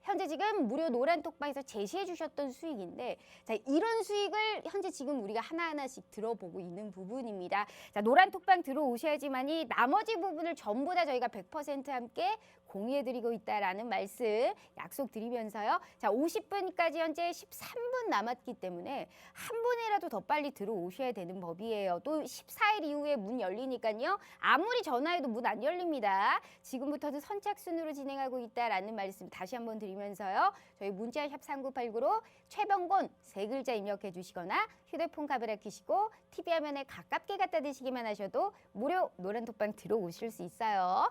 현재 지금 무료 노란톡방에서 제시해 주셨던 수익인데, 자, 이런 수익을 현재 지금 우리가 하나하나씩 들어보고 있는 부분입니다. 자, 노란톡방 들어오셔야지만이 나머지 부분을 전부 다 저희가 100% 함께 공유해드리고 있다라는 말씀 약속드리면서요. 자, 50분까지 현재 13분 남았기 때문에 한 분이라도 더 빨리 들어오셔야 되는 법이에요. 또 14일 이후에 문 열리니까요. 아무리 전화해도 문 안 열립니다. 지금부터는 선착순으로 진행하고 있다라는 말씀 다시 한번 드리면서요. 저희 문자 샵 3989로 최병곤 세 글자 입력해 주시거나 휴대폰 카메라 켜시고 TV 화면에 가깝게 갖다 대시기만 하셔도 무료 노란톡방 들어오실 수 있어요.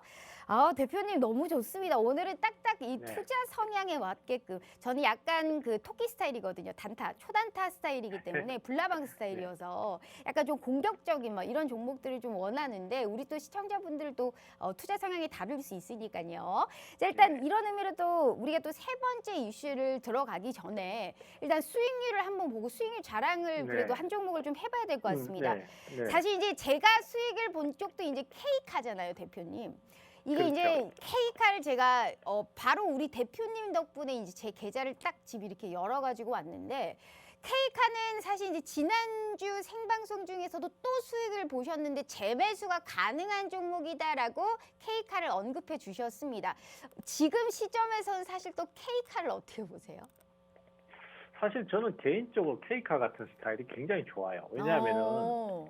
대표님 너무 좋습니다. 오늘은 딱딱 이 네. 투자 성향에 맞게끔 저는 약간 그 토끼 스타일이거든요. 단타, 초단타 스타일이기 때문에 불나방 스타일이어서 약간 좀 공격적인 막 이런 종목들을 좀 원하는데 우리 또 시청자분들도 투자 성향이 다를 수 있으니까요. 자, 일단 이런 의미로 또 우리가 또 세 번째 이슈를 들어가기 전에 일단 수익률을 한번 보고 수익률 자랑을 네. 그래도 한 종목을 좀 해봐야 될 것 같습니다. 네. 네. 사실 이제 제가 수익을 본 쪽도 이제 K카잖아요, 대표님. 이게 그렇죠. 이제 K카를 제가 바로 우리 대표님 덕분에 이제 제 계좌를 딱 집 이렇게 열어가지고 왔는데 K카는 사실 이제 지난주 생방송 중에서도 또 수익을 보셨는데 재매수가 가능한 종목이다라고 K카를 언급해 주셨습니다. 지금 시점에서는 사실 또 K카를 어떻게 보세요? 사실 저는 개인적으로 K카 같은 스타일이 굉장히 좋아요. 왜냐하면은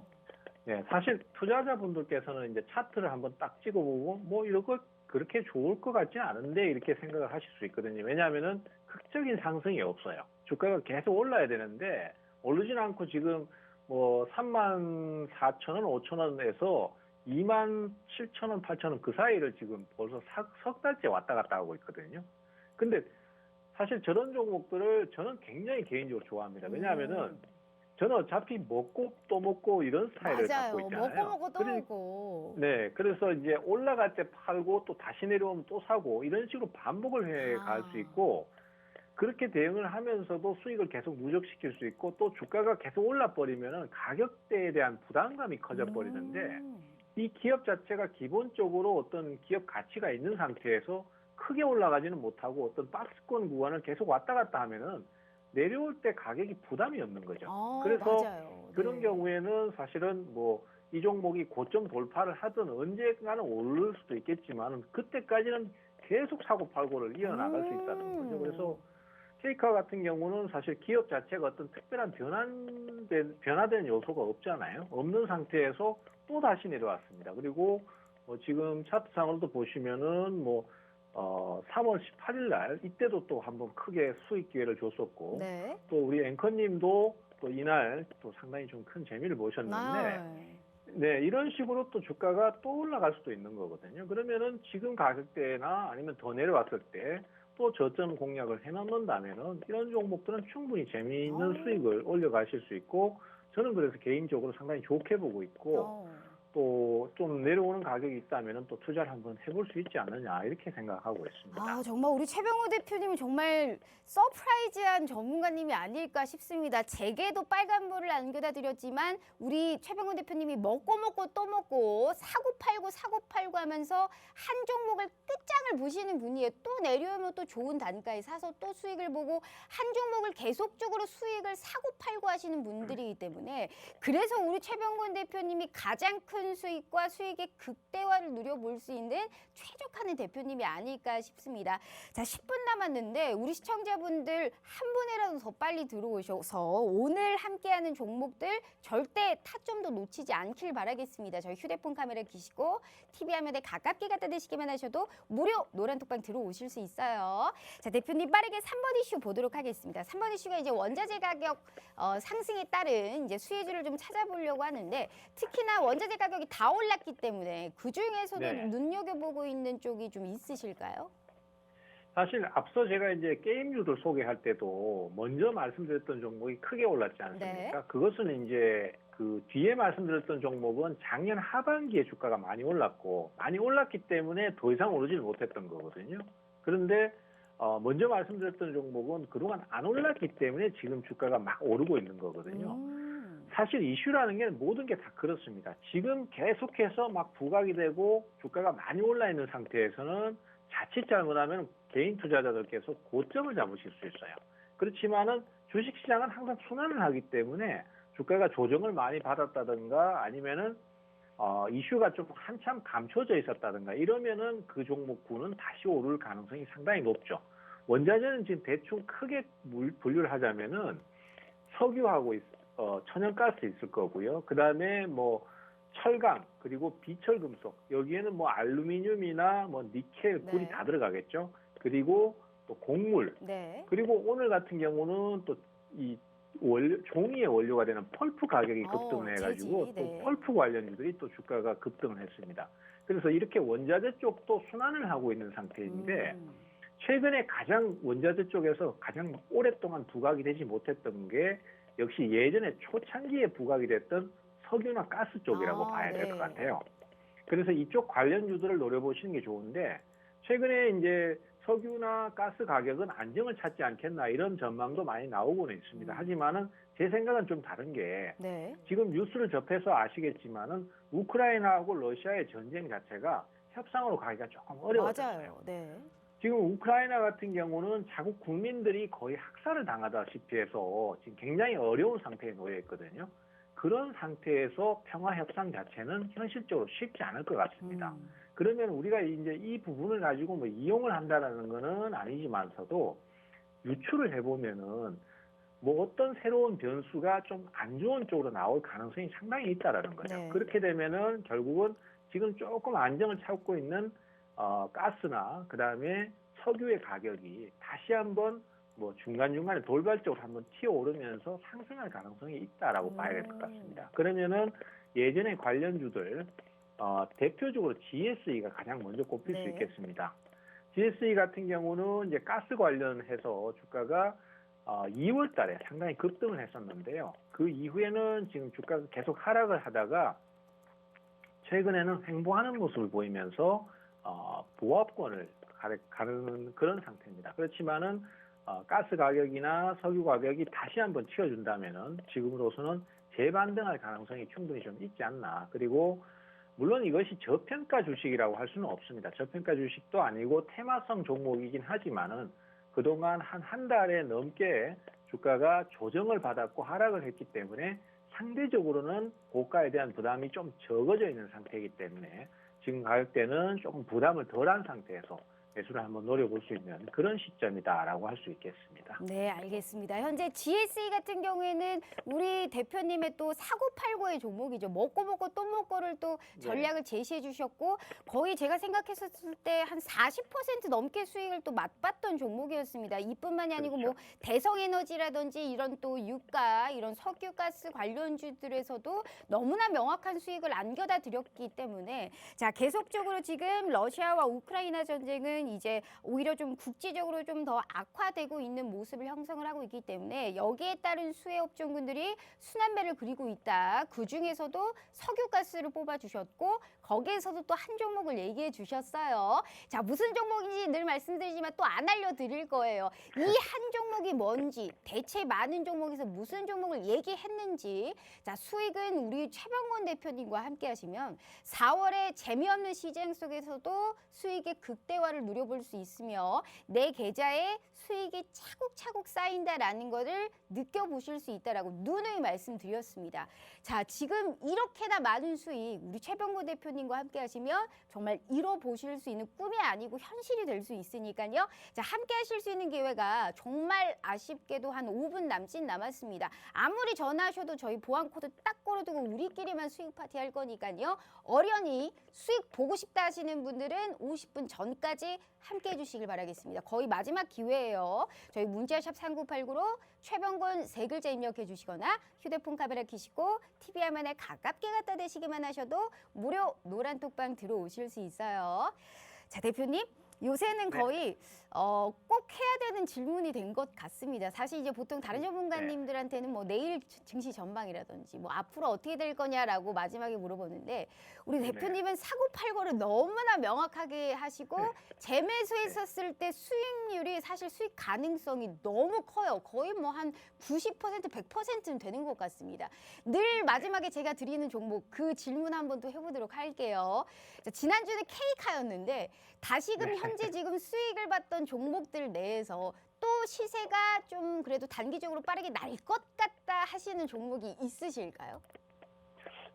네, 사실 투자자분들께서는 이제 차트를 한번 딱 찍어보고 뭐 이런 거 그렇게 좋을 것 같지 않은데 이렇게 생각을 하실 수 있거든요. 왜냐하면은 극적인 상승이 없어요. 주가가 계속 올라야 되는데 오르진 않고 지금 뭐 34,000원, 5,000원에서 27,000원, 8,000원 그 사이를 지금 벌써 석 달째 왔다 갔다 하고 있거든요. 근데 사실 저런 종목들을 저는 굉장히 개인적으로 좋아합니다. 왜냐하면은 저는 어차피 먹고 또 먹고 이런 스타일을 갖고 맞아요. 있잖아요. 먹고 또 먹고. 네, 그래서 이제 올라갈 때 팔고 또 다시 내려오면 또 사고 이런 식으로 반복을 해 갈 수 있고 그렇게 대응을 하면서도 수익을 계속 누적시킬 수 있고 또 주가가 계속 올라버리면은 가격대에 대한 부담감이 커져 버리는데 이 기업 자체가 기본적으로 어떤 기업 가치가 있는 상태에서 크게 올라가지는 못하고 어떤 박스권 구간을 계속 왔다 갔다 하면은 내려올 때 가격이 부담이 없는 거죠. 그래서 맞아요. 그런 네. 경우에는 사실은 뭐 이 종목이 고점 돌파를 하든 언젠가는 오를 수도 있겠지만 그때까지는 계속 사고 팔고를 이어나갈 수 있다는 거죠. 그래서 K카 같은 경우는 사실 기업 자체가 어떤 특별한 변화되는 요소가 없잖아요. 없는 상태에서 또 다시 내려왔습니다. 그리고 지금 차트상으로도 보시면은 3월 18일 날 이때도 또 한번 크게 수익 기회를 줬었고 네. 또 우리 앵커님도 또 이날 또 상당히 좀 큰 재미를 보셨는데 네, 이런 식으로 또 주가가 또 올라갈 수도 있는 거거든요. 그러면은 지금 가격대나 아니면 더 내려왔을 때 또 저점 공략을 해놓는다면은 이런 종목들은 충분히 재미있는 수익을 올려가실 수 있고 저는 그래서 개인적으로 상당히 좋게 보고 있고 또 좀 내려오는 가격이 있다면은 또 투자를 한번 해볼 수 있지 않느냐 이렇게 생각하고 있습니다. 정말 우리 최병호 대표님은 정말 서프라이즈한 전문가님이 아닐까 싶습니다. 제게도 빨간불을 안겨다 드렸지만 우리 최병호 대표님이 먹고 또 먹고 사고 팔고 하면서 한 종목을 끝장을 보시는 분이에요. 또 내려오면 또 좋은 단가에 사서 또 수익을 보고 한 종목을 계속적으로 수익을 사고 팔고 하시는 분들이기 때문에 그래서 우리 최병곤 대표님이 가장 큰 높은 수익과 수익의 극대화를 누려볼 수 있는 최적화는 대표님이 아닐까 싶습니다. 자, 10분 남았는데 우리 시청자분들 한 분이라도 더 빨리 들어오셔서 오늘 함께하는 종목들 절대 타점도 놓치지 않길 바라겠습니다. 저희 휴대폰 카메라 켜시고 TV 화면에 가깝게 갖다 대시기만 하셔도 무료 노란톡방 들어오실 수 있어요. 자, 대표님 빠르게 3번 이슈 보도록 하겠습니다. 3번 이슈가 이제 원자재 가격 상승에 따른 이제 수혜주를 좀 찾아보려고 하는데 특히나 원자재 가격이 다 올랐기 때문에 그 중에서도 네. 눈여겨보고 있는 쪽이 좀 있으실까요? 사실 앞서 제가 이제 게임주들 소개할 때도 먼저 말씀드렸던 종목이 크게 올랐지 않습니까? 네. 그것은 이제 그 뒤에 말씀드렸던 종목은 작년 하반기에 주가가 많이 올랐고 많이 올랐기 때문에 더 이상 오르지를 못했던 거거든요. 그런데 먼저 말씀드렸던 종목은 그동안 안 올랐기 때문에 지금 주가가 막 오르고 있는 거거든요. 사실 이슈라는 게 모든 게 다 그렇습니다. 지금 계속해서 막 부각이 되고 주가가 많이 올라 있는 상태에서는 자칫 잘못하면 개인 투자자들께서 고점을 잡으실 수 있어요. 그렇지만은 주식시장은 항상 순환을 하기 때문에 주가가 조정을 많이 받았다든가 아니면은 이슈가 좀 한참 감춰져 있었다든가 이러면은 그 종목군은 다시 오를 가능성이 상당히 높죠. 원자재는 지금 대충 크게 분류를 하자면은 석유하고 천연가스 있을 거고요. 그 다음에 뭐 철강 그리고 비철금속 여기에는 뭐 알루미늄이나 뭐 니켈, 굴이 네. 다 들어가겠죠. 그리고 또 곡물 네. 그리고 오늘 같은 경우는 또 이 종이의 원료가 되는 펄프 가격이 급등을 해가지고 재질, 또 네. 펄프 관련주들이 또 주가가 급등을 했습니다. 그래서 이렇게 원자재 쪽도 순환을 하고 있는 상태인데 최근에 가장 원자재 쪽에서 가장 오랫동안 부각이 되지 못했던 게 역시 예전에 초창기에 부각이 됐던 석유나 가스 쪽이라고 봐야 될 것 네. 같아요. 그래서 이쪽 관련주들을 노려보시는 게 좋은데 최근에 이제 석유나 가스 가격은 안정을 찾지 않겠나 이런 전망도 많이 나오고는 있습니다. 하지만은 제 생각은 좀 다른 게 네. 지금 뉴스를 접해서 아시겠지만은 우크라이나하고 러시아의 전쟁 자체가 협상으로 가기가 조금 어려워졌어요. 맞아요. 네. 지금 우크라이나 같은 경우는 자국 국민들이 거의 학살을 당하다시피 해서 지금 굉장히 어려운 상태에 놓여 있거든요. 그런 상태에서 평화 협상 자체는 현실적으로 쉽지 않을 것 같습니다. 그러면 우리가 이제 이 부분을 가지고 뭐 이용을 한다라는 거는 아니지만서도 유추를 해보면은 뭐 어떤 새로운 변수가 좀 안 좋은 쪽으로 나올 가능성이 상당히 있다라는 거죠. 네. 그렇게 되면은 결국은 지금 조금 안정을 찾고 있는 가스나 그 다음에 석유의 가격이 다시 한번 뭐 중간중간에 돌발적으로 한번 튀어오르면서 상승할 가능성이 있다라고 봐야 될 것 같습니다. 그러면은 예전에 관련주들 대표적으로 GSE가 가장 먼저 꼽힐 수 네. 있겠습니다. GSE 같은 경우는 이제 가스 관련해서 주가가 2월 달에 상당히 급등을 했었는데요. 그 이후에는 지금 주가가 계속 하락을 하다가 최근에는 횡보하는 모습을 보이면서 보합권을 가르는 그런 상태입니다. 그렇지만은 가스 가격이나 석유 가격이 다시 한번 치워준다면은 지금으로서는 재반등할 가능성이 충분히 좀 있지 않나. 그리고 물론 이것이 저평가 주식이라고 할 수는 없습니다. 저평가 주식도 아니고 테마성 종목이긴 하지만은 그동안 한 달에 넘게 주가가 조정을 받았고 하락을 했기 때문에 상대적으로는 고가에 대한 부담이 좀 적어져 있는 상태이기 때문에 지금 가격대는 조금 부담을 덜한 상태에서 매수를 한번 노려볼 수 있는 그런 시점이다라고 할 수 있겠습니다. 네, 알겠습니다. 현재 GSE 같은 경우에는 우리 대표님의 또 사고팔고의 종목이죠. 먹고 또 먹고를 또 전략을 제시해 주셨고 거의 제가 생각했을 때 한 40% 넘게 수익을 또 맛봤던 종목이었습니다. 이뿐만이 아니고 뭐 대성에너지라든지 이런 또 유가, 이런 석유가스 관련주들에서도 너무나 명확한 수익을 안겨다 드렸기 때문에 자, 계속적으로 지금 러시아와 우크라이나 전쟁은 이제 오히려 좀 국제적으로 좀 더 악화되고 있는 모습을 형성을 하고 있기 때문에 여기에 따른 수혜 업종군들이 순환매를 그리고 있다. 그중에서도 석유가스를 뽑아주셨고 거기에서도 또 한 종목을 얘기해 주셨어요. 자, 무슨 종목인지 늘 말씀드리지만 또 안 알려드릴 거예요. 이 한 종목이 뭔지 대체 많은 종목에서 무슨 종목을 얘기했는지 자, 수익은 우리 최병권 대표님과 함께 하시면 4월에 재미없는 시장 속에서도 수익의 극대화를 누려볼 수 있으며 내 계좌에 수익이 차곡차곡 쌓인다라는 것을 느껴보실 수 있다라고 누누이 말씀드렸습니다. 자, 지금 이렇게나 많은 수익 우리 최병구 대표님과 함께 하시면 정말 이뤄보실 수 있는 꿈이 아니고 현실이 될 수 있으니까요. 자, 함께 하실 수 있는 기회가 정말 아쉽게도 한 5분 남았습니다. 아무리 전화하셔도 저희 보안 코드 딱 걸어두고 우리끼리만 수익 파티 할 거니까요. 어련히 수익 보고 싶다 하시는 분들은 50분 전까지 함께 해주시길 바라겠습니다. 거의 마지막 기회예요. 저희 문자샵 3989로 최병곤 세 글자 입력해 주시거나 휴대폰 카메라 켜시고 TV 화면에 가깝게 갖다 대시기만 하셔도 무료 노란 톡방 들어오실 수 있어요. 자, 대표님. 요새는 거의 꼭 해야 되는 질문이 된 것 같습니다. 사실 이제 보통 다른 전문가님들한테는 뭐 내일 증시 전망이라든지 뭐 앞으로 어떻게 될 거냐라고 마지막에 물어보는데 우리 대표님은 사고팔고를 너무나 명확하게 하시고 재매수했었을 때 수익률이 사실 수익 가능성이 너무 커요. 거의 뭐 한 90%, 100%는 되는 것 같습니다. 늘 마지막에 제가 드리는 종목 그 질문 한번 또 해보도록 할게요. 자, 지난주는 K카였는데 다시금 현재 지금 수익을 봤던 종목들 내에서 또 시세가 좀 그래도 단기적으로 빠르게 날 것 같다 하시는 종목이 있으실까요?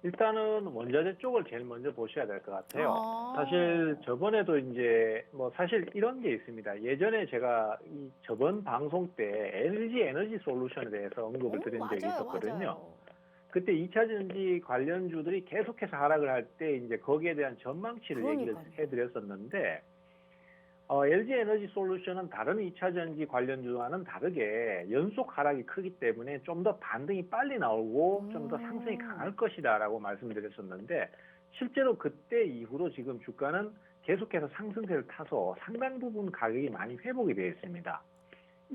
일단은 원자재 쪽을 제일 먼저 보셔야 될 것 같아요. 사실 저번에도 이제 뭐 사실 이런 게 있습니다. 예전에 제가 이 저번 방송 때 LG 에너지 솔루션에 대해서 언급을 드린 적이 있었거든요. 맞아요. 그때 2차 전지 관련주들이 계속해서 하락을 할 때 이제 거기에 대한 전망치를 얘기를 해드렸었는데 LG 에너지 솔루션은 다른 2차 전지 관련주와는 다르게 연속 하락이 크기 때문에 좀 더 반등이 빨리 나오고 좀 더 상승이 강할 것이다라고 말씀드렸었는데 실제로 그때 이후로 지금 주가는 계속해서 상승세를 타서 상당 부분 가격이 많이 회복이 되어 있습니다.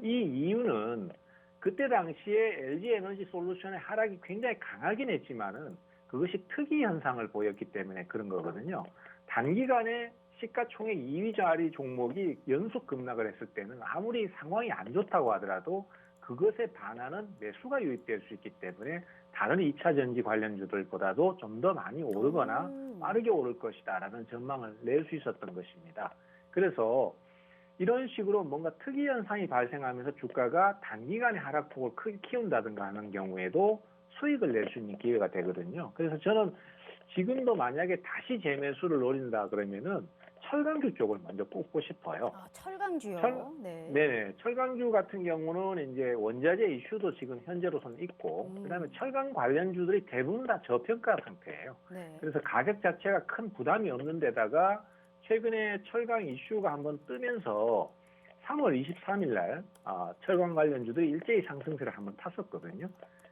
이 이유는 그때 당시에 LG 에너지 솔루션의 하락이 굉장히 강하긴 했지만은 그것이 특이 현상을 보였기 때문에 그런 거거든요. 단기간에 시가총액 2위 자리 종목이 연속 급락을 했을 때는 아무리 상황이 안 좋다고 하더라도 그것에 반하는 매수가 유입될 수 있기 때문에 다른 2차 전지 관련주들보다도 좀 더 많이 오르거나 빠르게 오를 것이다라는 전망을 낼 수 있었던 것입니다. 그래서 이런 식으로 뭔가 특이 현상이 발생하면서 주가가 단기간에 하락폭을 크게 키운다든가 하는 경우에도 수익을 낼 수 있는 기회가 되거든요. 그래서 저는 지금도 만약에 다시 재매수를 노린다 그러면은 철강주 쪽을 먼저 뽑고 싶어요. 아, 철강주요? 네네. 철강주 같은 경우는 이제 원자재 이슈도 지금 현재로서는 있고, 그다음에 철강 관련주들이 대부분 다 저평가 상태예요. 그래서 가격 자체가 큰 부담이 없는 데다가 최근에 철강 이슈가 한번 뜨면서 3월 23일 날 철강 관련주들이 일제히 상승세를 한번 탔었거든요.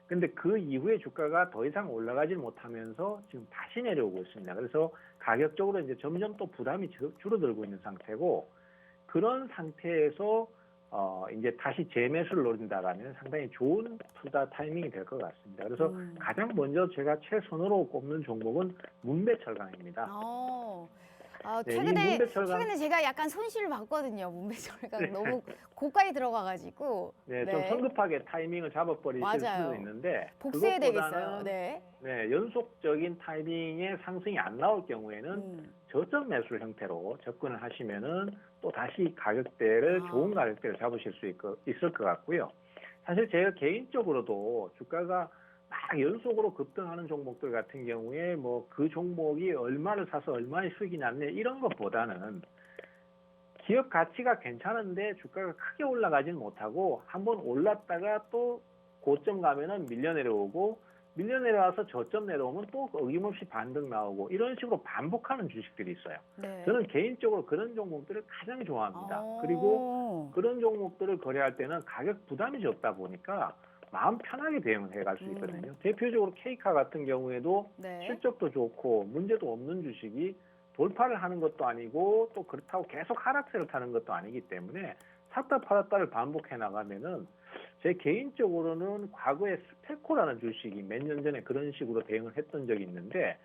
근데 그 이후에 주가가 더 이상 올라가지 못하면서 지금 다시 내려오고 있습니다. 그래서 가격적으로 이제 점점 또 부담이 줄어들고 있는 상태고, 그런 상태에서 이제 다시 재매수를 노린다라면 상당히 좋은 투자 타이밍이 될 것 같습니다. 그래서 가장 먼저 제가 최선으로 꼽는 종목은 문배철강입니다. 최근에 제가 약간 손실을 봤거든요. 문배철강 너무 고가에 들어가가지고. 좀 성급하게 타이밍을 잡아버리실 수도 있는데 복수해야 되겠어요. 연속적인 타이밍에 상승이 안 나올 경우에는 저점 매수 형태로 접근을 하시면은 또 다시 가격대를 좋은 가격대를 잡으실 수 있을 것 같고요. 사실 제가 개인적으로도 주가가 막 연속으로 급등하는 종목들 같은 경우에 뭐 그 종목이 얼마를 사서 얼마의 수익이 났네 이런 것보다는 기업 가치가 괜찮은데 주가가 크게 올라가진 못하고 한번 올랐다가 또 고점 가면은 밀려 내려오고 밀려 내려와서 저점 내려오면 또 어김없이 반등 나오고 이런 식으로 반복하는 주식들이 있어요. 저는 개인적으로 그런 종목들을 가장 좋아합니다. 그리고 그런 종목들을 거래할 때는 가격 부담이 적다 보니까 마음 편하게 대응을 해갈 수 있거든요. 대표적으로 K카 같은 경우에도 실적도 좋고 문제도 없는 주식이 돌파를 하는 것도 아니고 또 그렇다고 계속 하락세를 타는 것도 아니기 때문에 샀다 팔았다를 반복해 나가면은 제 개인적으로는 과거에 스페코라는 주식이 몇 년 전에 그런 식으로 대응을 했던 적이 있는데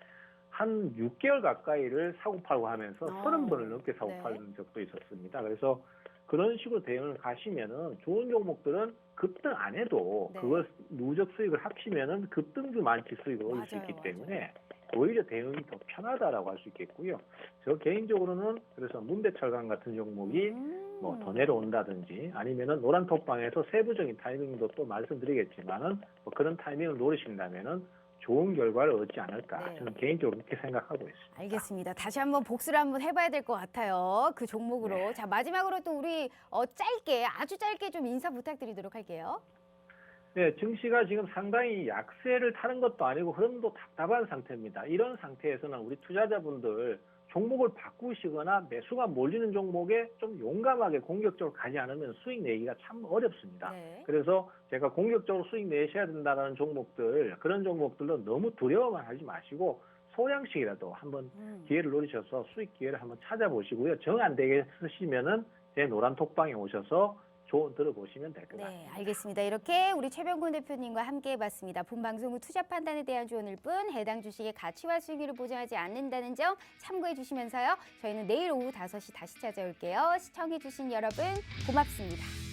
한 6개월 가까이를 사고팔고 하면서 30번을 넘게 사고팔는 적도 있었습니다. 그래서 그런 식으로 대응을 가시면은 좋은 종목들은 급등 안 해도 그걸 누적 수익을 합치면은 급등주 만치 수익을 올릴 수 있기 때문에 오히려 대응이 더 편하다라고 할 수 있겠고요. 저 개인적으로는 그래서 문배철강 같은 종목이 뭐 더 내려온다든지 아니면은 노란톡방에서 세부적인 타이밍도 또 말씀드리겠지만은 뭐 그런 타이밍을 노리신다면은 좋은 결과를 얻지 않을까 네. 저는 개인적으로 그렇게 생각하고 있습니다. 알겠습니다. 다시 한번 복수를 한번 해봐야 될 것 같아요. 그 종목으로. 네. 자, 마지막으로 또 우리 짧게, 아주 짧게 좀 인사 부탁드리도록 할게요. 네, 증시가 지금 상당히 약세를 타는 것도 아니고 흐름도 답답한 상태입니다. 이런 상태에서는 우리 투자자분들 종목을 바꾸시거나 매수가 몰리는 종목에 좀 용감하게 공격적으로 가지 않으면 수익 내기가 참 어렵습니다. 네. 그래서 제가 공격적으로 수익 내셔야 된다는 종목들, 그런 종목들로 너무 두려워만 하지 마시고 소량씩이라도 한번 기회를 노리셔서 수익 기회를 한번 찾아보시고요. 정 안 되겠으시면은 제 노란 톡방에 오셔서 조언 들어보시면 될 것 같습니다. 네, 알겠습니다. 이렇게 우리 최병곤 대표님과 함께 해봤습니다. 본 방송 후 투자 판단에 대한 조언일 뿐 해당 주식의 가치와 수익률을 보장하지 않는다는 점 참고해 주시면서요. 저희는 내일 오후 5시 다시 찾아올게요. 시청해 주신 여러분 고맙습니다.